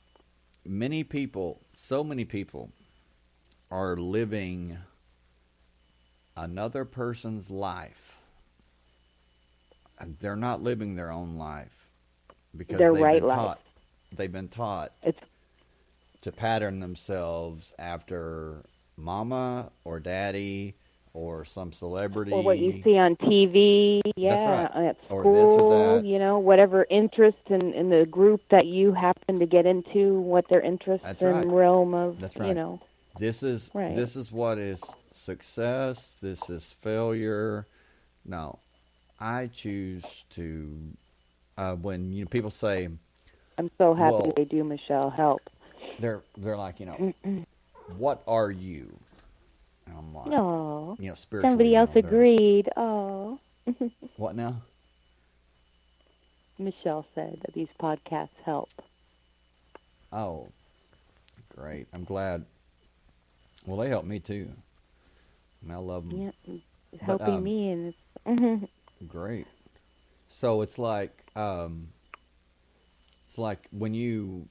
so many people are living another person's life. They're not living their own life because Their right life. They've been taught It's to pattern themselves after mama or daddy or some celebrity. or what you see on TV, That's right. at Or this or school, that. whatever interest in the group that you happen to get into, what their interests That's in right. realm of, That's right. This is Right. this is what is success. This is failure. No, I choose to. When people say, I'm so happy well, they do, Michelle. Help. they're like, what are you? And I'm like, No. spiritually. Somebody else they're- agreed. Oh. What now? Michelle said that these podcasts help. Oh, great. I'm glad. Well, they help me too. I mean, I love them. Yeah, it's But helping me, and it's great. So it's like when you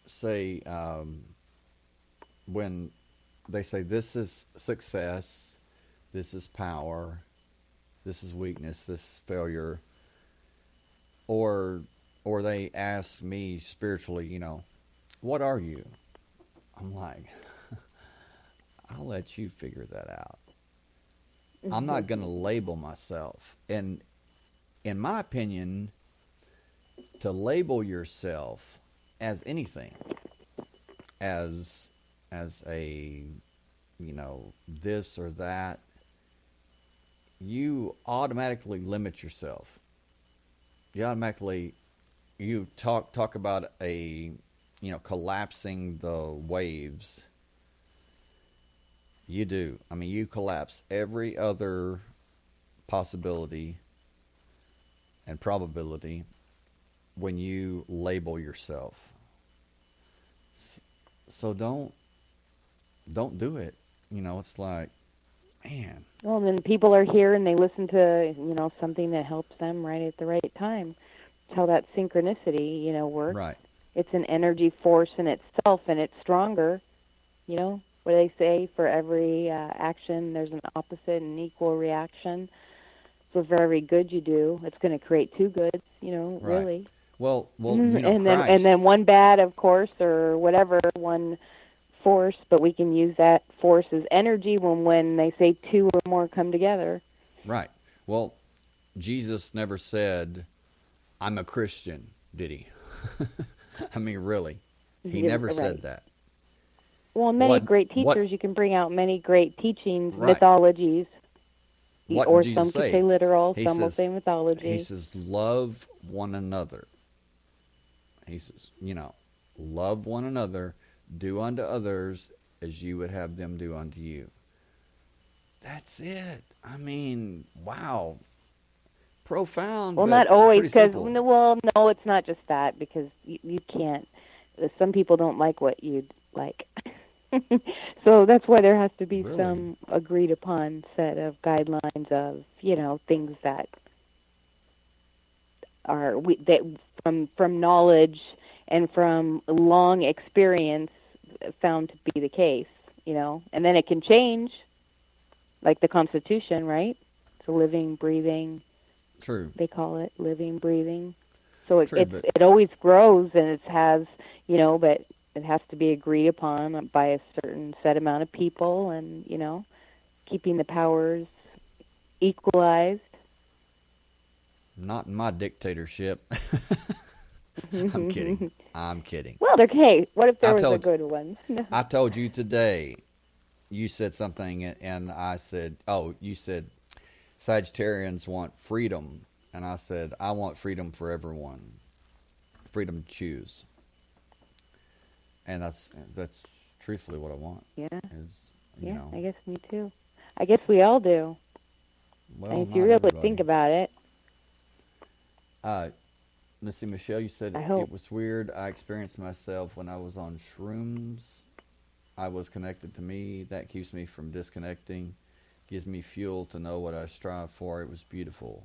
say when they say this is success, this is power, this is weakness, this is failure, or they ask me spiritually, what are you? I'm like, I'll let you figure that out. I'm not going to label myself. And in my opinion, to label yourself as anything, as a, this or that, you automatically limit yourself. You talk about collapsing the waves. You do. I mean, you collapse every other possibility and probability when you label yourself. So don't do it. It's like, man. well, then people are here and they listen to something that helps them right at the right time. It's how that synchronicity works. Right. It's an energy force in itself, and it's stronger. What do they say? For every action, there's an opposite and equal reaction. So for every good you do, it's going to create two goods. Right. Really. Well, and Christ. then one bad, of course, or whatever, one force. But we can use that force as energy when they say two or more come together. Right. Well, Jesus never said, "I'm a Christian," did he? I mean, really, he never said that. Well, many great teachers, you can bring out many great teachings, right. mythologies. What or did Jesus some say? could say literal, He some says, will say mythology. He says, love one another. He says, love one another, do unto others as you would have them do unto you. That's it. I mean, wow. Profound. Well, but not always, because, no, it's not just that, because you can't. Some people don't like what you'd like. So that's why there has to be some agreed upon set of guidelines of, things that are that from knowledge and from long experience found to be the case, and then it can change, like the Constitution, right? It's a living, breathing. True. They call it living, breathing. So it True, it always grows, and it has, but it has to be agreed upon by a certain set amount of people, and keeping the powers equalized. Not in my dictatorship. I'm kidding. Well, hey, what if there was a good one? I told you today, you said something, and I said, you said Sagittarians want freedom. And I said, I want freedom for everyone. Freedom to choose. And that's truthfully what I want. Yeah. You I guess me too. I guess we all do. Well, and if you really think about it. Let's see, Michelle, you said it was weird. I experienced myself when I was on shrooms. I was connected to me. That keeps me from disconnecting. Gives me fuel to know what I strive for. It was beautiful.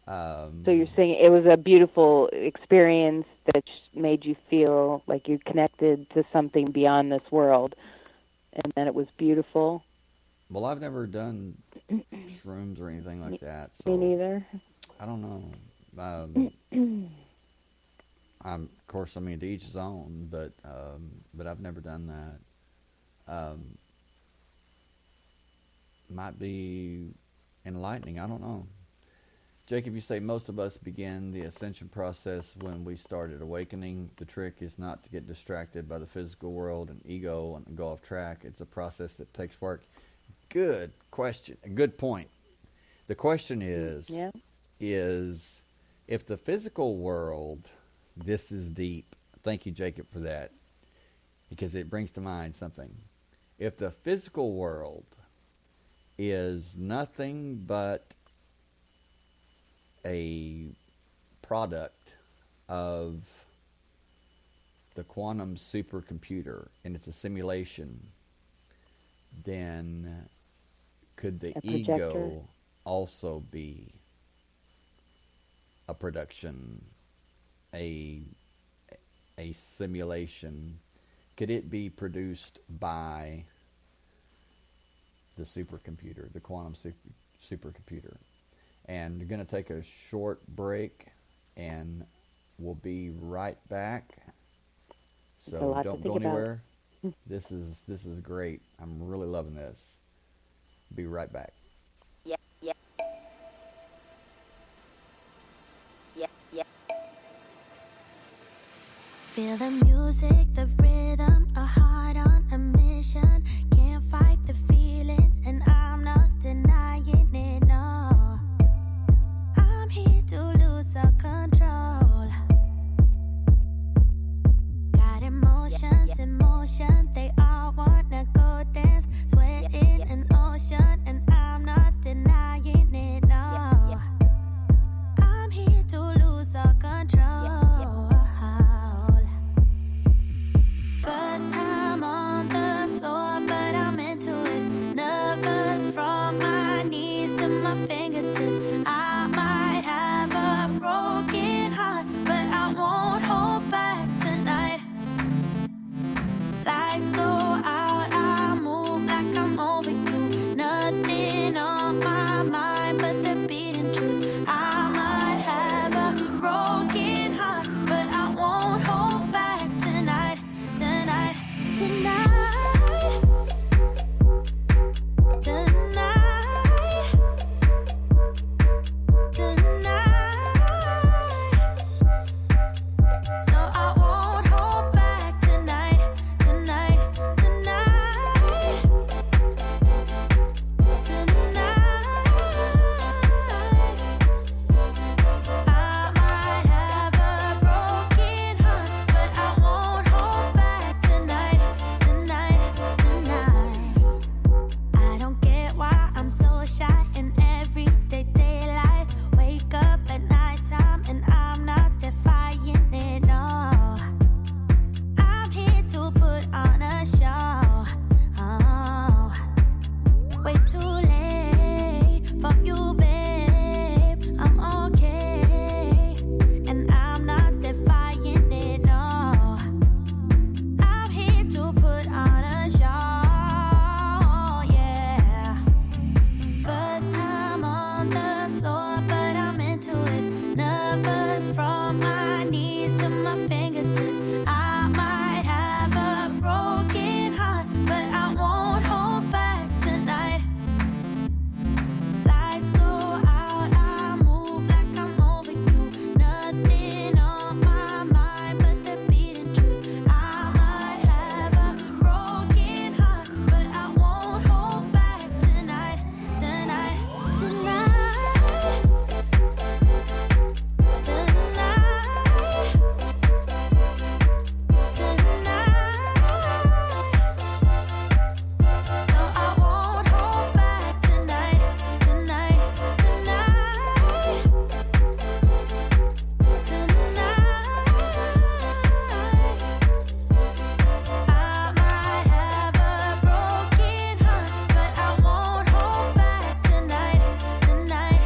So you're saying it was a beautiful experience that made you feel like you connected to something beyond this world, and that it was beautiful? Well, I've never done shrooms or anything like that. So me neither. I don't know. Of course, I mean, to each his own, but I've never done that. Might be enlightening. I don't know. Jacob, you say most of us begin the ascension process when we started awakening. The trick is not to get distracted by the physical world and ego and go off track. It's a process that takes work. Good question. A good point. The question is if the physical world, this is deep. Thank you, Jacob, for that, because it brings to mind something. If the physical world is nothing but a product of the quantum supercomputer and it's a simulation, then could the A projector? ego also be a production, a a simulation? Could it be produced by the supercomputer, the quantum supercomputer? And we're going to take a short break, and we'll be right back. A So lot to don't think go about. anywhere. This is great. I'm really loving this. Be right back. Yeah, yeah. Yeah, yeah. Feel the music, the rhythm, a heart on a mission. Can't fight the feeling, and I'm not denying it, no. I'm here to lose all control. Got emotions, emotion, they all wanna go dance. Sweat in an ocean, and I'm not denying it, no. I'm here to lose all control. First time on the floor, but I'm into it. Nervous from my knees to my fingertips. I might have a broken heart, but I won't hold back tonight. Lights go out, I move like I'm over you. Nothing on my mind but the beating truth. I might have a broken heart, but I won't hold back tonight. Tonight, tonight, tonight, tonight. So I won't hold back tonight, tonight, tonight, tonight. I might have a broken heart, but I won't hold back tonight, tonight, tonight. I don't get why I'm so shy in everyday daylight. Wake up at nighttime and I'm not defying it, no. I'm here to put on a show. Oh, way too late for you, babe. I'm okay, and I'm not defying it, no. I'm here to put on a show, yeah. First time on the floor, but I'm into it. Nervous from my knees to my fingertips. I might have a broken heart, but I won't hold back tonight. Lights go out, I move like I'm over you. Nothing on my mind but the beating truth. I might have a broken heart, but I won't hold back tonight, tonight, tonight, tonight. So I won't hold back tonight, tonight, tonight. I might have a broken heart, but I won't hold back tonight, tonight,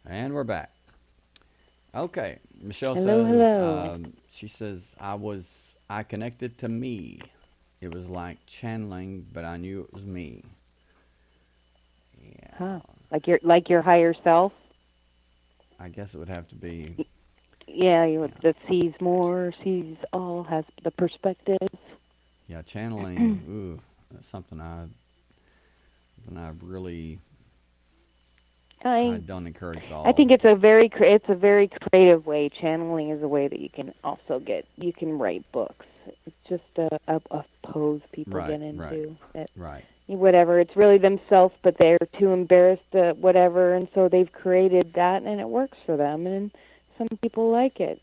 And we're back. Okay, Michelle Hello, says, hello. she says, I connected to me. It was like channeling, but I knew it was me. Yeah, Huh. Like your higher self? I guess it would have to be. Yeah, that sees more, sees all, has the perspective. Yeah, channeling. Ooh, that's something I really I don't encourage it all. I think it's a very creative way. Channeling is a way that you can also you can write books. It's just a pose people get into. Right. Whatever, it's really themselves, but they're too embarrassed to whatever, and so they've created that, and it works for them, and some people like it.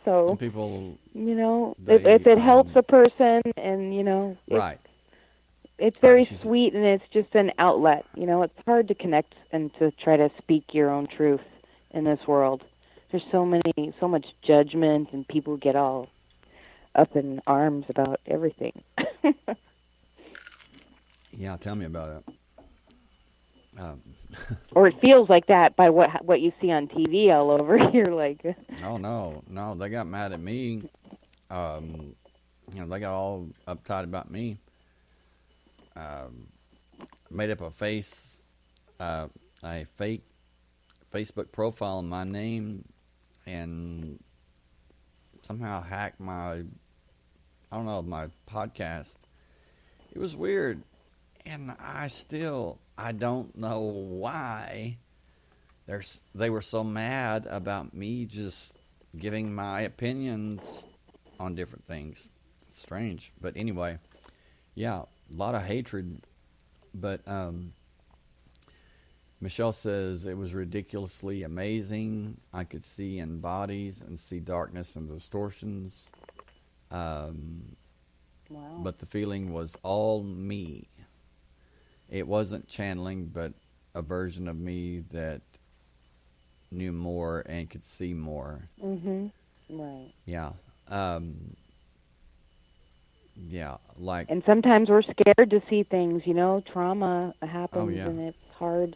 So some people, if it helps a person, and right. It's very sweet, and it's just an outlet. It's hard to connect and to try to speak your own truth in this world. There's so much judgment, and people get all up in arms about everything. Yeah, tell me about it. Or it feels like that by what you see on TV all over. You're like, oh no, they got mad at me. They got all uptight about me. Made up a fake Facebook profile in my name, and somehow hacked my podcast. It was weird, and I don't know why they were so mad about me just giving my opinions on different things. It's strange, but anyway, yeah, a lot of hatred. But Michelle says it was ridiculously amazing. I could see in bodies and see darkness and distortions. wow. But the feeling was all me. It wasn't channeling, but a version of me that knew more and could see more. Mhm. Right. Yeah. Yeah, like. And sometimes we're scared to see things. Trauma happens, Oh, yeah. and it's hard.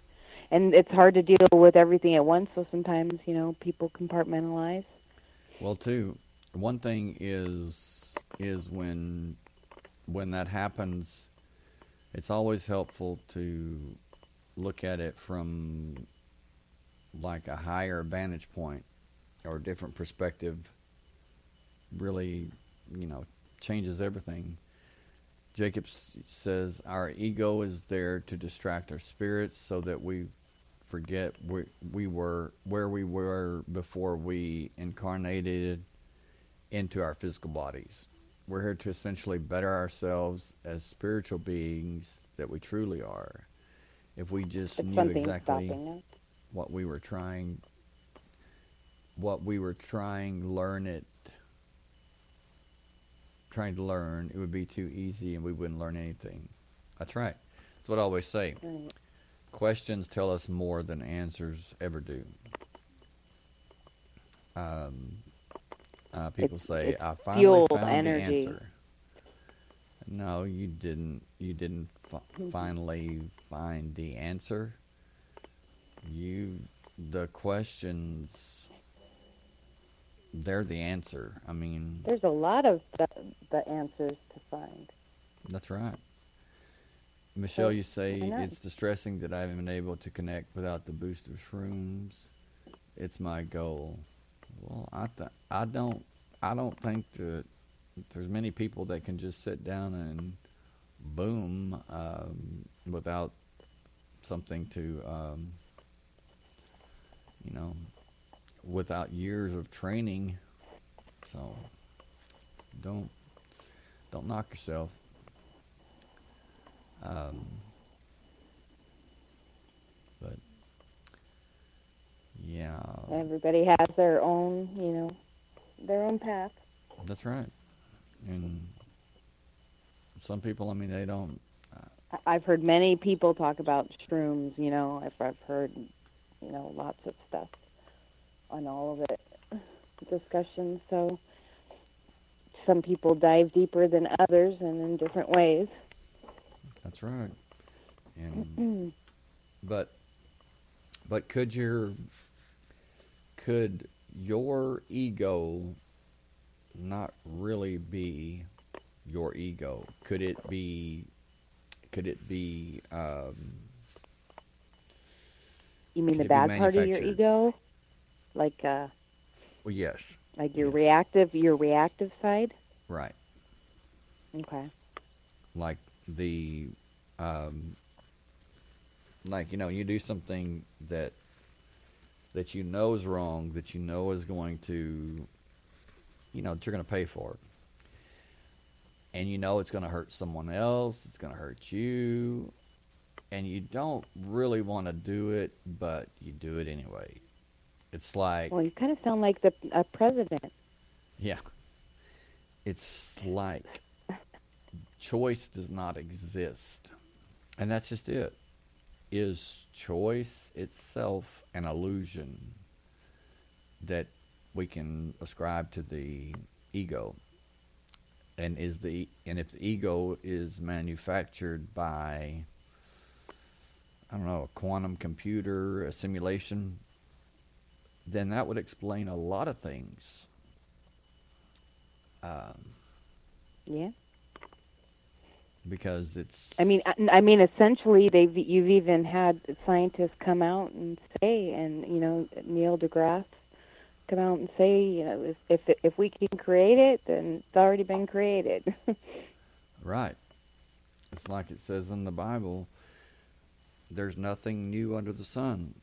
And it's hard to deal with everything at once. So sometimes, people compartmentalize. Well, too, one thing is when that happens, it's always helpful to look at it from like a higher vantage point or a different perspective. Really, changes everything. Jacob says our ego is there to distract our spirits so that we forget where we were before we incarnated into our physical bodies. We're here to essentially better ourselves as spiritual beings that we truly are. If we just knew exactly what we were trying, trying to learn, it would be too easy and we wouldn't learn anything. That's right. That's what I always say. Right. Questions tell us more than answers ever do. People say, I finally found the answer. No, you didn't. You didn't finally find the answer. The questions, they're the answer. I mean, there's a lot of the answers to find. That's right. Michelle, you say it's distressing that I haven't been able to connect without the boost of shrooms. It's my goal. Well, I don't think that there's many people that can just sit down and boom without something to without years of training. So don't knock yourself. But yeah, everybody has their own, their own path. That's right. And some people, they don't. I've heard many people talk about shrooms. I've heard, lots of stuff on all of it, discussions. So some people dive deeper than others, and in different ways. That's right. And but could your ego not really be your ego? Could it be you mean the bad part of your ego? Like well, yes. Like your reactive side? Right. Okay. Like the like, you do something that you know is wrong, that you know is going to, that you're going to pay for. And you know it's going to hurt someone else, it's going to hurt you, and you don't really want to do it, but you do it anyway. It's like, Well, you kind of sound like a president. yeah, it's like choice does not exist. And that's just it. Is choice itself an illusion that we can ascribe to the ego? And if the ego is manufactured by, I don't know, a quantum computer, a simulation, then that would explain a lot of things. Yeah. Because it's. I mean, essentially, you've even had scientists come out and say, and Neil deGrasse come out and say, if we can create it, then it's already been created. Right. It's like it says in the Bible, there's nothing new under the sun.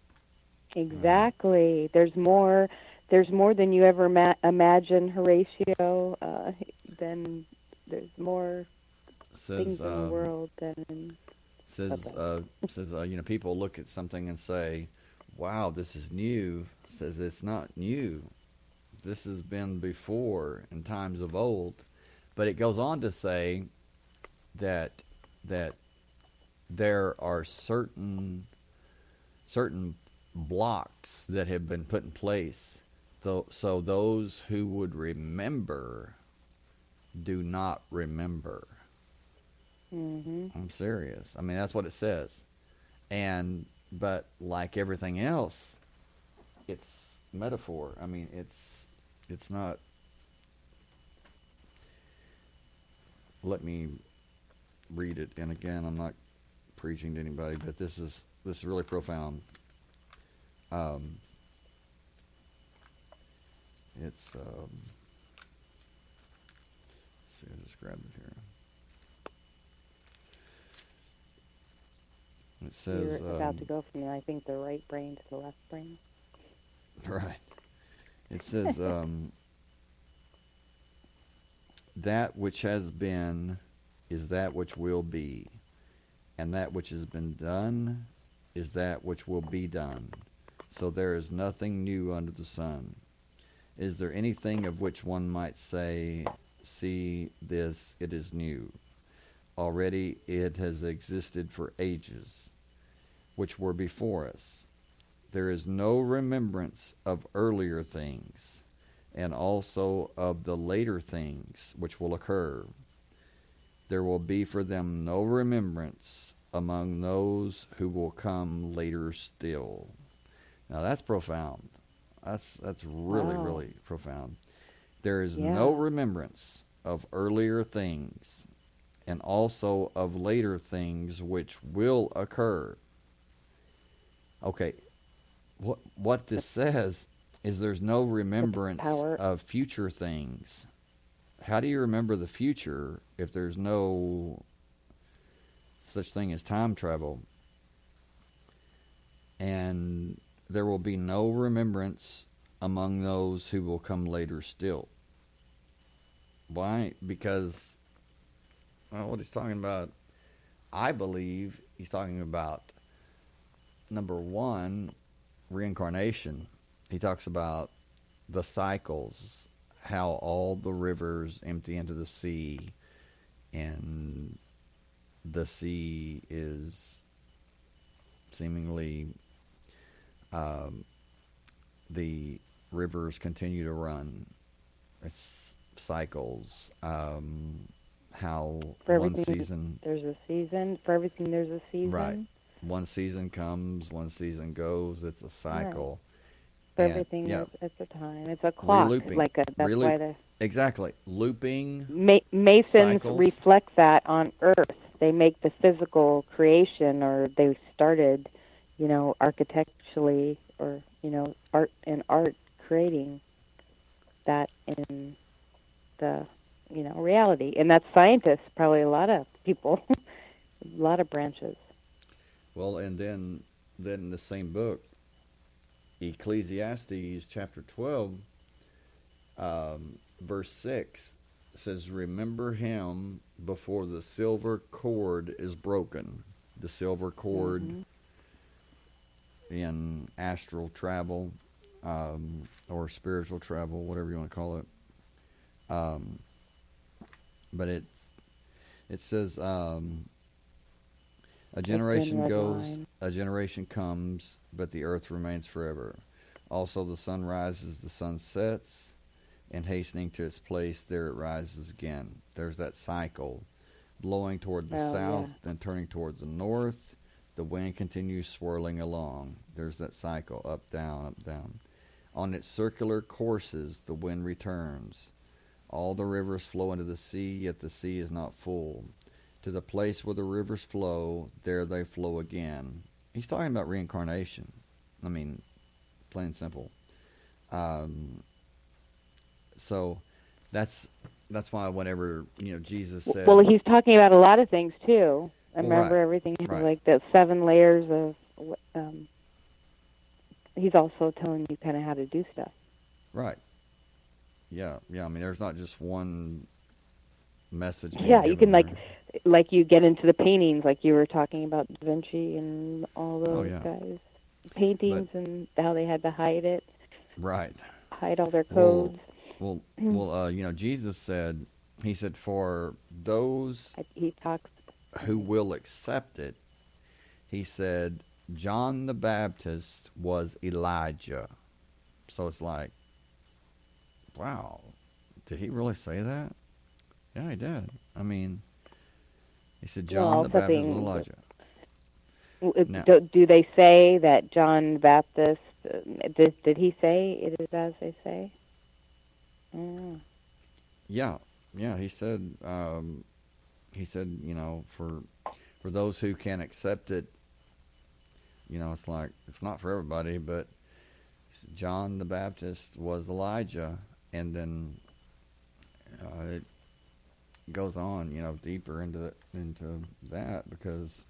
Exactly. There's more than you ever imagine, Horatio. Then there's more things in the world than. Says people look at something and say, "Wow, this is new." Says it's not new. This has been before in times of old. But it goes on to say that there are certain blocks that have been put in place, so those who would remember do not remember. Mm-hmm. I'm serious. I mean, that's what it says. But like everything else, it's metaphor. I mean, it's not. Let me read it. And again, I'm not preaching to anybody, but this is really profound. It's let's see, I just grabbed it here. It says You're about to go from, I think, the right brain to the left brain. Right. It says that which has been is that which will be, and that which has been done is that which will be done. So there is nothing new under the sun. Is there anything of which one might say, see this, it is new? Already it has existed for ages, which were before us. There is no remembrance of earlier things, and also of the later things which will occur. There will be for them no remembrance among those who will come later still. Now that's profound. That's really, wow. really profound. There is no remembrance of earlier things, and also of later things which will occur. Okay, what this says is there's no remembrance of future things. How do you remember the future if there's no such thing as time travel? And there will be no remembrance among those who will come later still. Why? Because, well, what he's talking about, I believe he's talking about, number one, reincarnation. He talks about the cycles, how all the rivers empty into the sea, and the sea is seemingly, the rivers continue to run. It's cycles. How for one everything, season, there's a season. For everything, there's a season. right? One season comes, one season goes. It's a cycle. For And, everything, yeah, it's a time. It's a clock. Relooping. That's why the Exactly. Looping. Masons cycles. reflect that on Earth. They make the physical creation, or they started, architecturally, or art creating that in the reality. And that's scientists, probably a lot of people, a lot of branches. Well, and then in the same book, Ecclesiastes chapter 12, verse 6 says, "Remember him before the silver cord is broken." The silver cord in astral travel, or spiritual travel, whatever you want to call it. But it says, "A generation red goes, line. a generation comes, but the earth remains forever. Also the sun rises, the sun sets, and hastening to its place, there it rises again." There's that cycle, blowing toward the south, then turning toward the north. The wind continues swirling along. There's that cycle, up, down, up, down. On its circular courses, the wind returns. All the rivers flow into the sea, yet the sea is not full. To the place where the rivers flow, there they flow again. He's talking about reincarnation. I mean, plain and simple. So that's why whenever Jesus said, Well, he's talking about a lot of things too. I Well, remember right, everything right. like the 7 layers of. He's also telling you kind of how to do stuff. right, yeah. I mean, there's not just one message. being Yeah, you given can there. like you get into the paintings, like you were talking about Da Vinci and all those yeah. guys, paintings and how they had to hide it, Right. hide all their codes. Well, Jesus said, he said, for those He talks. who will accept it, he said, John the Baptist was Elijah. So it's like, wow, did he really say that? Yeah, he did. I mean, he said John Well, the Baptist something- was Elijah. Now- Do they say that John the Baptist? Did he say it is as they say? Mm. Yeah, he said, for those who can accept it, it's like, it's not for everybody, but John the Baptist was Elijah, and then it goes on, deeper into that, because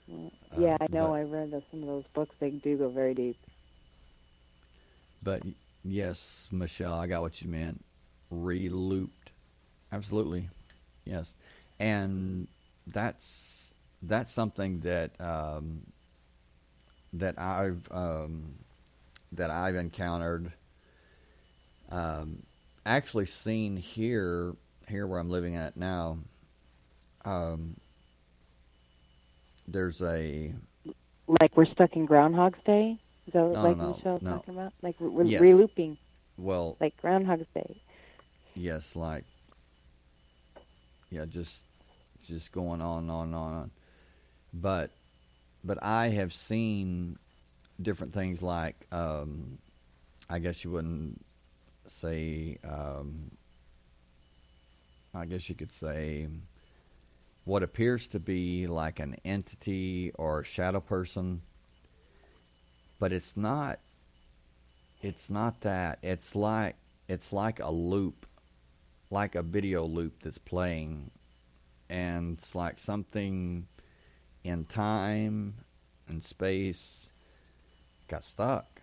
Yeah, I know. but- I read some of those books. They do go very deep. But yes, Michelle, I got what you meant. Re-looped, absolutely, yes, and that's something that I've encountered. Actually, seen here where I'm living at now. There's a Like we're stuck in Groundhog's Day. Is that what, No, Michelle's no. talking about? Like we're Yes. re-looping, well, like Groundhog's Day. yes, like, yeah, just going on. But I have seen different things like, I guess you wouldn't say, I guess you could say, what appears to be like an entity or a shadow person, but it's not that. It's like a loop, like a video loop that's playing, and it's like something in time and space got stuck,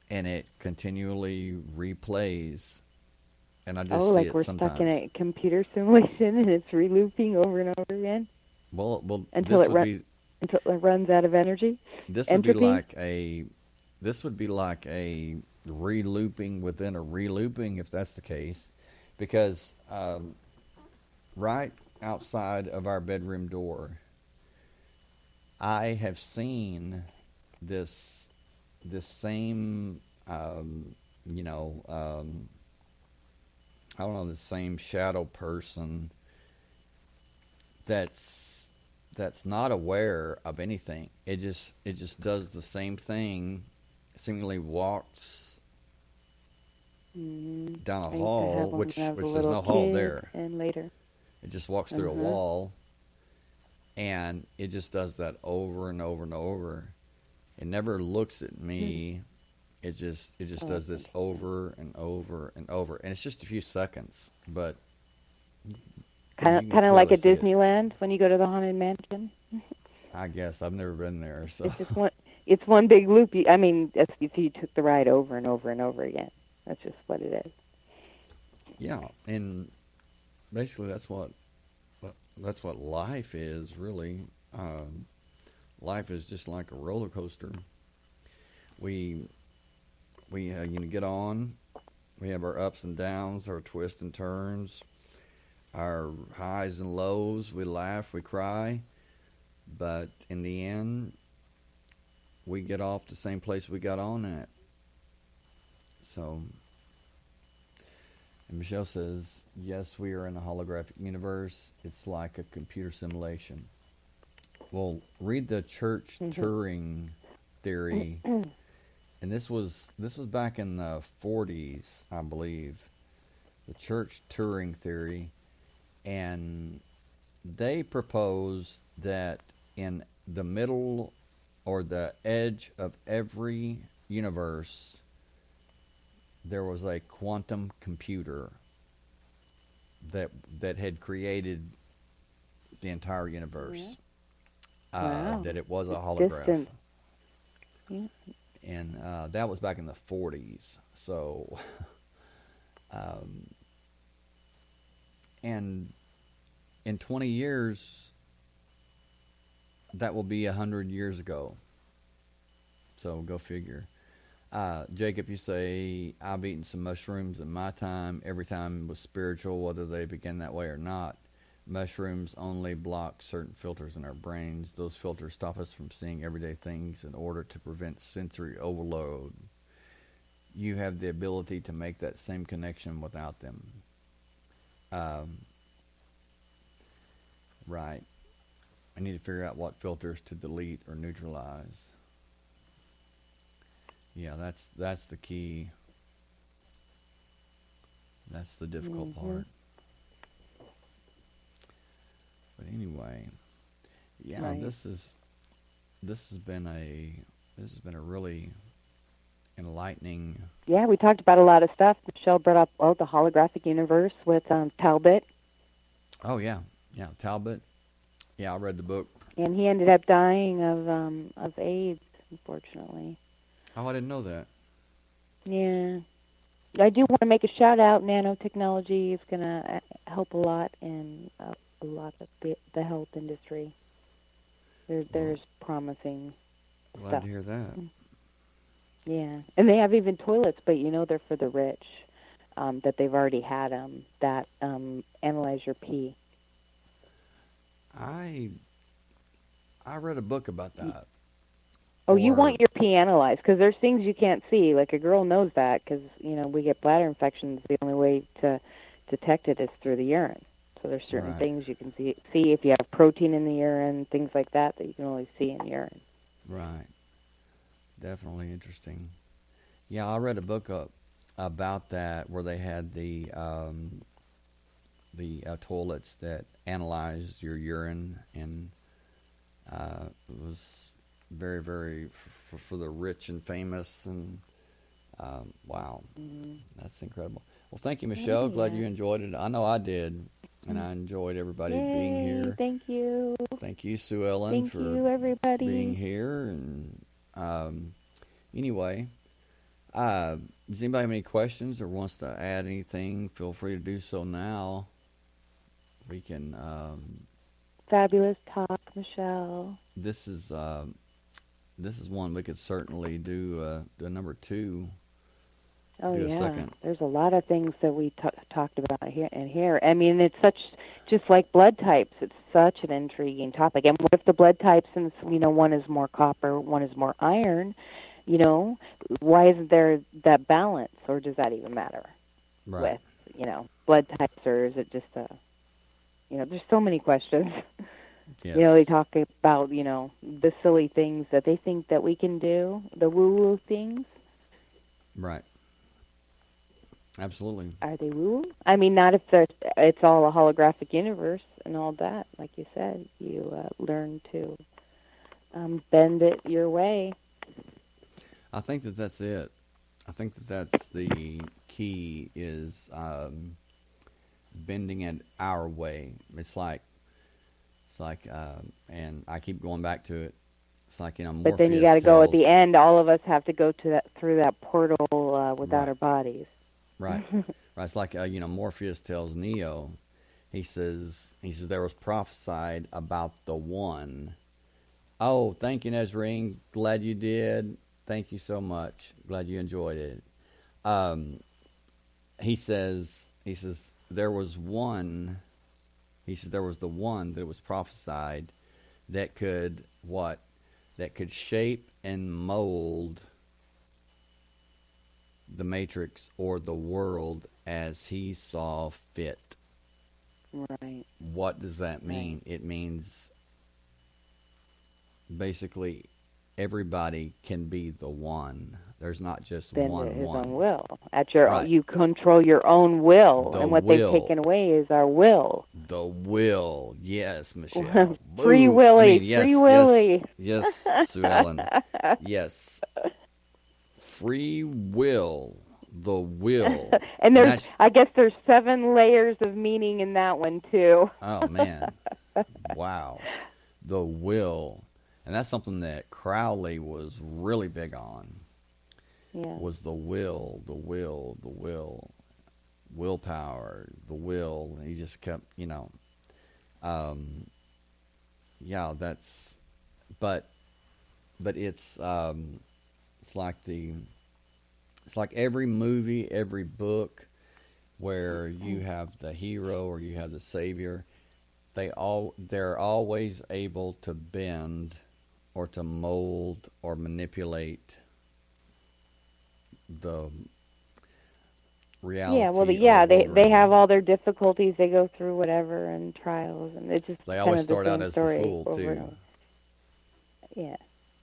and it continually replays, and I just see like it we're sometimes. stuck in a computer simulation and it's re-looping over and over again Well, until this it would be until it runs out of energy. this would be Entropy? like a re-looping within a re-looping, if that's the case, because right outside of our bedroom door, I have seen this same I don't know, the same shadow person that's not aware of anything. It just does the same thing, seemingly walks down a I used to hall, have one which when I was a there's little no hall kid, there. And later, It just walks through a wall, and it just does that over and over and over. It never looks at me. It just does this over and over and over, and it's just a few seconds, but kind you can of like clearly at see it. Disneyland when you go to the Haunted Mansion. I guess I've never been there, so It's just one. It's one big loop. I mean, you took the ride over and over and over again. That's just what it is. yeah. And basically, that's what life is really. Life is just like a roller coaster. We get on. We have our ups and downs, our twists and turns, our highs and lows. We laugh, we cry, but in the end, we get off the same place we got on at. So, and Michelle says, yes, we are in a holographic universe. It's like a computer simulation. Well, read the church Turing theory. And this was back in the 40s, I believe. The church Turing theory. And they proposed that in the middle or the edge of every universe, there was a quantum computer that had created the entire universe. Wow. That it was a holograph. Distant. Yeah. And that was back in the 40s. So, and in 20 years, that will be 100 years ago. So go figure. Jacob, you say, I've eaten some mushrooms in my time. Every time was spiritual, whether they began that way or not. Mushrooms only block certain filters in our brains. Those filters stop us from seeing everyday things in order to prevent sensory overload. You have the ability to make that same connection without them. Right. I need to figure out what filters to delete or neutralize. Yeah, that's the key. That's the difficult part. But anyway, yeah, Right. this has been a really enlightening. Yeah, we talked about a lot of stuff. Michelle brought up the holographic universe with Talbot, Oh yeah, Talbot. Yeah, I read the book. and he ended up dying of AIDS, unfortunately. Oh, I didn't know that. Yeah. I do want to make a shout out. Nanotechnology is going to help a lot in a lot of the health industry. There's promising Glad stuff. to hear that. Yeah, and they have even toilets, but they're for the rich. That they've already had that analyze your pee. I read a book about that. Oh, you Or- want your pee analyzed because there's things you can't see. Like a girl knows that because we get bladder infections. The only way to detect it is through the urine. So there's certain Right. things you can see if you have protein in the urine, things like that you can only see in urine. Right. Definitely interesting. Yeah, I read a book about that where they had the toilets that analyzed your urine, and it was very, very for the rich and famous, and wow, that's incredible. Well, thank you, Michelle. Glad you enjoyed it. I know I did, and I enjoyed everybody being here. Thank you. Thank you, Sue Ellen, Thank for you, everybody. being here. And anyway, does anybody have any questions or wants to add anything? Feel free to do so now. We can. Fabulous talk, Michelle. This is one we could certainly do a number 2. Oh, Do a yeah. second. There's a lot of things that we talked about here. I mean, it's just like blood types. It's such an intriguing topic. And what if the blood types, and one is more copper, one is more iron, why isn't there that balance, or does that even matter Right. with, blood types, or is it just there's so many questions. Yes. They talk about, the silly things that they think that we can do, the woo-woo things. Right. Absolutely. Are they woo? I mean, not if it's all a holographic universe and all that. Like you said, you learn to bend it your way. I think that's it. I think that's the key is bending it our way. It's like It's like, and I keep going back to it. It's like in a Morpheus But then you got to go at the tales. end. All of us have to go to that through that portal without Right. our bodies. Right. Right. It's like, Morpheus tells Neo, he says there was prophesied about the one. Oh, thank you, Nezreen. Glad you did. Thank you so much. Glad you enjoyed it. He says there was one. He says there was the one that was prophesied that could what? That could shape and mold the matrix or the world as he saw fit. Right. What does that mean? Right. It means basically everybody can be the one. There's not just Bend one at his one. own will. At your Right. you control your own will, The and what will. they've taken away is our will. The will. Yes, Michelle. Free Boo. Willy. Yes, Free yes, Willy. yes, Sue Ellen. Yes. Free will. The will. And there's, that's- I guess there's 7 layers of meaning in that one too. Oh, man. Wow. The will. And that's something that Crowley was really big on. Yeah. Was the will. Willpower, the will. He just kept, yeah, that's, but it's like every movie, every book where you have the hero or you have the savior, they're always able to bend or to mold or manipulate the reality. Yeah, well, of the they world around have them. all their difficulties. They go through whatever and trials, and it's just They kind always of the start out same as the story fool over too. and over. Yeah.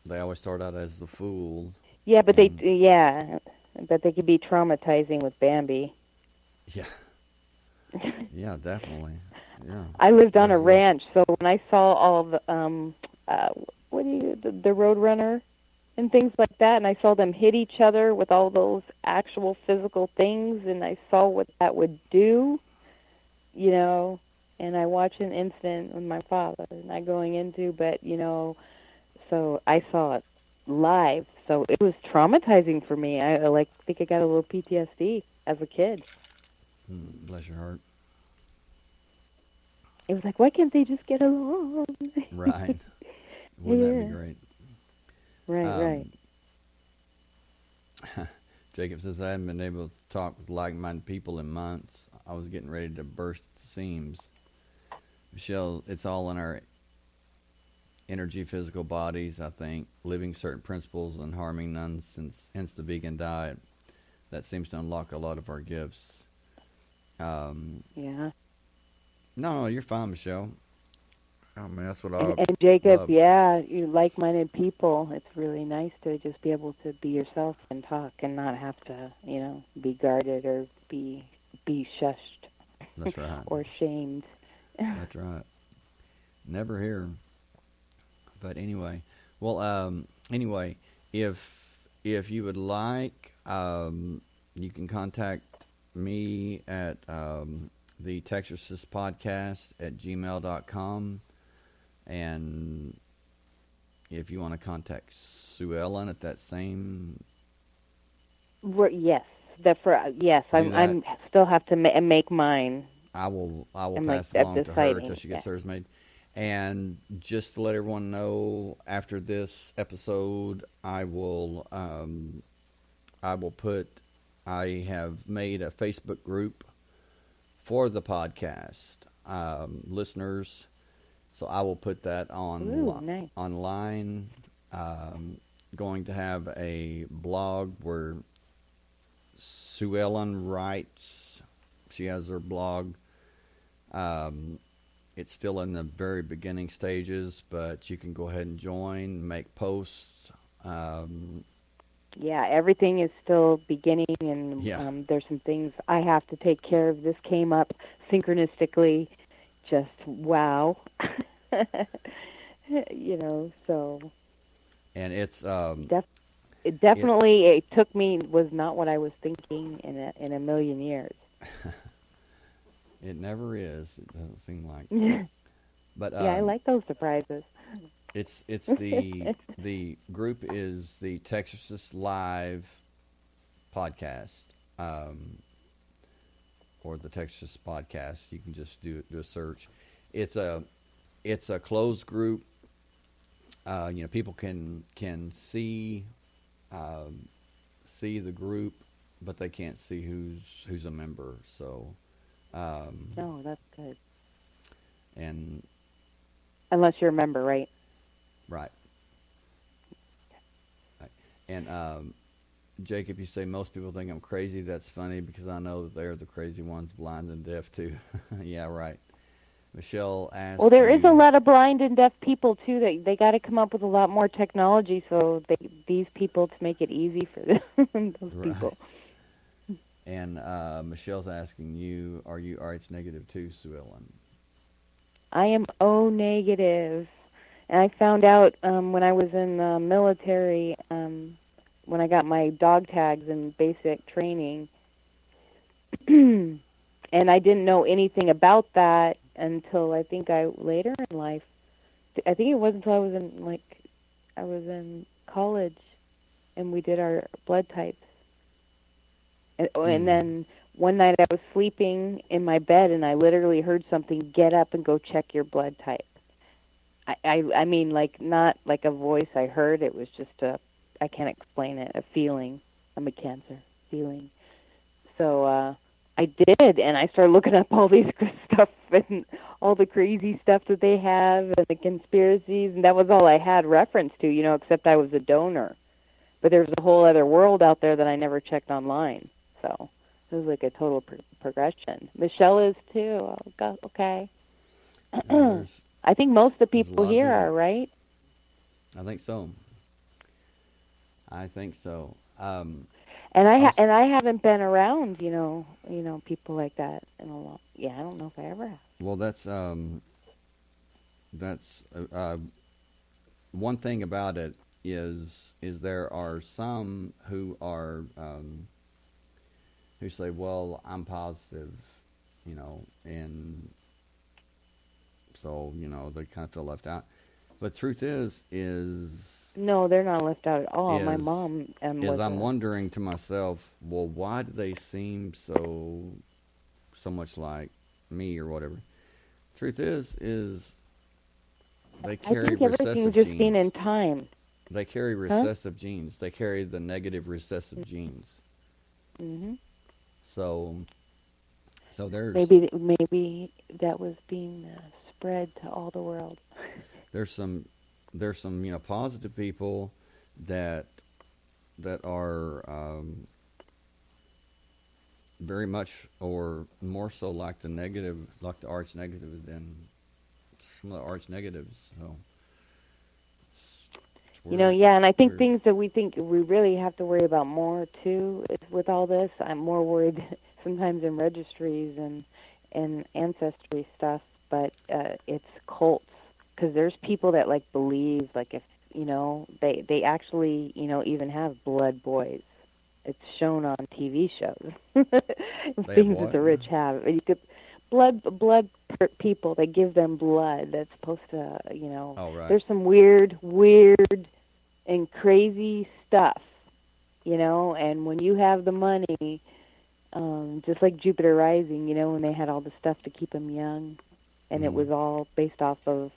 They always start out as the fool. Yeah, but And- but they could be traumatizing with Bambi. Yeah. Yeah, definitely. Yeah. I lived on a There's ranch, so when I saw all the the Roadrunner and things like that, and I saw them hit each other with all those actual physical things, and I saw what that would do, and I watched an incident with my father, not going into, but so I saw it live, so it was traumatizing for me. I think I got a little PTSD as a kid. Bless your heart. It was like, why can't they just get along? Right. Wouldn't that be Yeah. great? Right. Jacob says, I haven't been able to talk with like-minded people in months. I was getting ready to burst at the seams. Michelle, it's all in our energy, physical bodies, I think. Living certain principles and harming none, hence the vegan diet. That seems to unlock a lot of our gifts. Yeah. No, you're fine, Michelle. Oh, man, that's what I And Jacob, love. yeah, you like-minded people. It's really nice to just be able to be yourself and talk and not have to, be guarded or be shushed That's right. or shamed. That's right. Never here. But anyway, well, if you would like, you can contact me at the Texarsis Podcast at gmail.com. And if you want to contact Sue Ellen at that same, Yes, Do I'm still have to make mine. I will I'm pass like along to her deciding, until she gets yeah. hers made. And just to let everyone know, after this episode, I have made a Facebook group for the podcast listeners. So I will put that Nice. online. Going to have a blog where Sue Ellen writes. She has her blog. It's still in the very beginning stages, but you can go ahead and join, make posts. Yeah, everything is still beginning, and Yeah. there's some things I have to take care of. This came up synchronistically. Just wow. So And it's it definitely it took me, was not what I was thinking in a million years. it never is. It doesn't seem like. But Yeah, I like those surprises. it's the group is the Texas Live podcast, or the Texas podcast. You can just do a search. It's a closed group. People can see the group, but they can't see who's a member. So, No, that's good. and Unless you're a member, right? right, right. And Jacob, you say most people think I'm crazy. That's funny because I know that they're the crazy ones, blind and deaf too. Yeah, right. Michelle asked. Well, there is a you- lot of blind and deaf people too. They got to come up with a lot more technology so these people to make it easy for them, those Right. people. And Michelle's asking you, are you RH negative too, Sue Ellen? I am O negative, and I found out when I was in the military, when I got my dog tags in basic training, and I didn't know anything about that until I think later in life. I think it wasn't until I was in college, and we did our blood types, and then one night I was sleeping in my bed and I literally heard something, get up and go check your blood type. I mean, like, not like a voice I heard. It was just I can't explain it, a feeling. I'm a Cancer feeling. So I did, and I started looking up all these stuff and all the crazy stuff that they have and the conspiracies, and that was all I had reference to, except I was a donor. But there's a whole other world out there that I never checked online. So it was like a total progression. Michelle is too. Oh, God, okay. I think most of the there's a people lot here of it. are, right? I think so. And I Also- and I haven't been around, people like that in a long. Yeah, I don't know if I ever have. Well, that's one thing about it is there are some who are who say, well, I'm positive, and so they kind of feel left out. But truth is No, they're not left out at all. My Is- mom is I'm wondering to myself, well, why do they seem so much like me or whatever? Truth is they I carry think everything's recessive just genes. seen in time. They carry recessive genes. They carry the negative recessive genes. Hmm. So there's Maybe that was being spread to all the world. there's some positive people that are very much or more so like the arch negative than some of the arch negatives. So it's weird. Yeah, and I think Weird. things that we think we really have to worry about more too is with all this. I'm more worried sometimes in registries and ancestry stuff, but it's cults, because there's people that believe if they actually even have blood boys. It's shown on TV shows. Things that what? the rich have. You could blood people. They give them blood. That's supposed to Oh, right. There's some weird and crazy stuff, and when you have the money, just like Jupiter Rising, when they had all the stuff to keep them young, and it was all based off of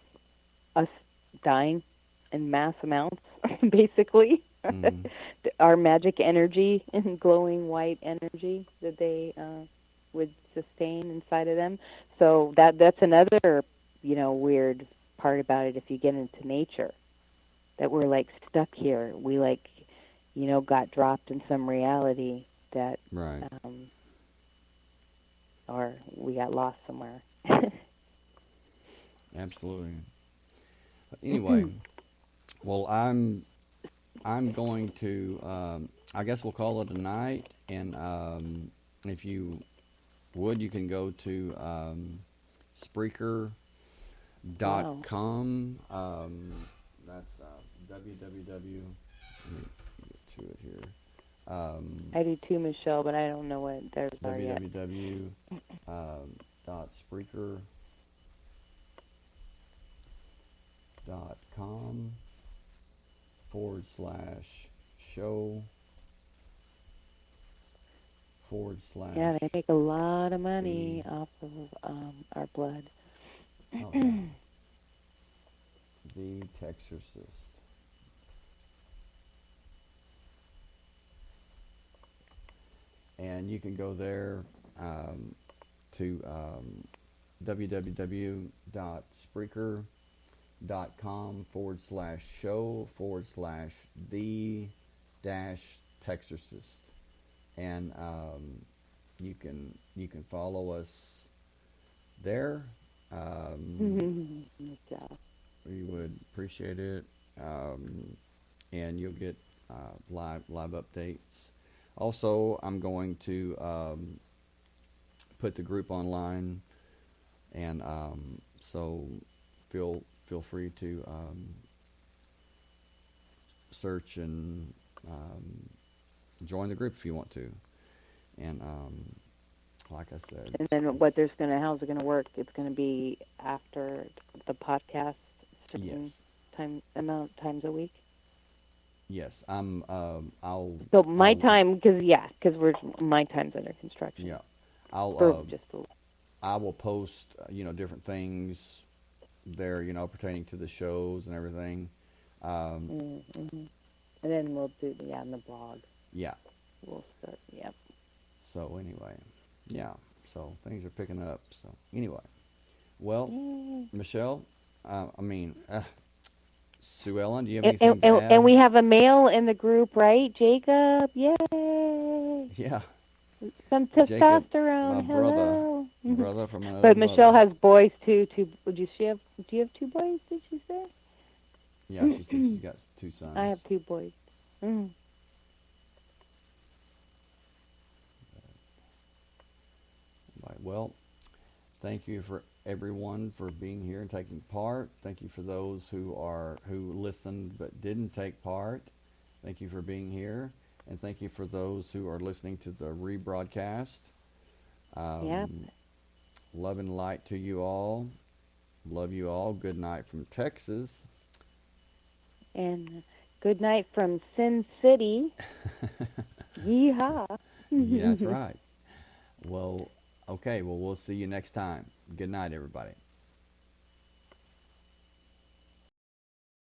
us dying in mass amounts, basically. Our magic energy and glowing white energy that they would sustain inside of them. So that's another, weird part about it if you get into nature, that we're stuck here. We got dropped in some reality that Right. or we got lost somewhere. Absolutely. Anyway, well, I'm going to. I guess we'll call it a night, and if you would, you can go to Spreaker.com. That's www. Let me get to it here. I do too, Michelle, but I don't know what theirs are yet. www.spreaker. spreaker.com/show Yeah, they make a lot of the money off of our blood. okay, the Texarcist. And you can go there to www.spreaker.com/show/the Texarcist, and you can follow us there. Yeah. We would appreciate it, and you'll get live updates. Also, I'm going to put the group online, and so feel free to search and join the group if you want to. And like I said, And then how's it gonna work? It's gonna be after the podcast, certain yes, times a week. yes, I'll. So my time, because my time's under construction. Yeah, I will post different things there pertaining to the shows and everything. Mm-hmm. And then we'll do on the blog. Yeah. We'll start. Yep. So anyway, yeah. So things are picking up. So anyway, well, Michelle, Sue Ellen, do you have anything to add? And we have a male in the group, right? Jacob, yay! Yeah. Some Jacob, testosterone. my Hello. brother from another But Michelle mother. has boys too. Do you have 2 boys? Did she say? Yeah, she says she's got 2 sons. I have 2 boys. Mm. Right. Well, thank you for everyone for being here and taking part. Thank you for those who listened but didn't take part. Thank you for being here, and thank you for those who are listening to the rebroadcast. Yep. Love and light to you all. Love you all. Good night from Texas. And good night from Sin City. Yeehaw. Yeah, that's right. Well, okay. Well, we'll see you next time. Good night, everybody.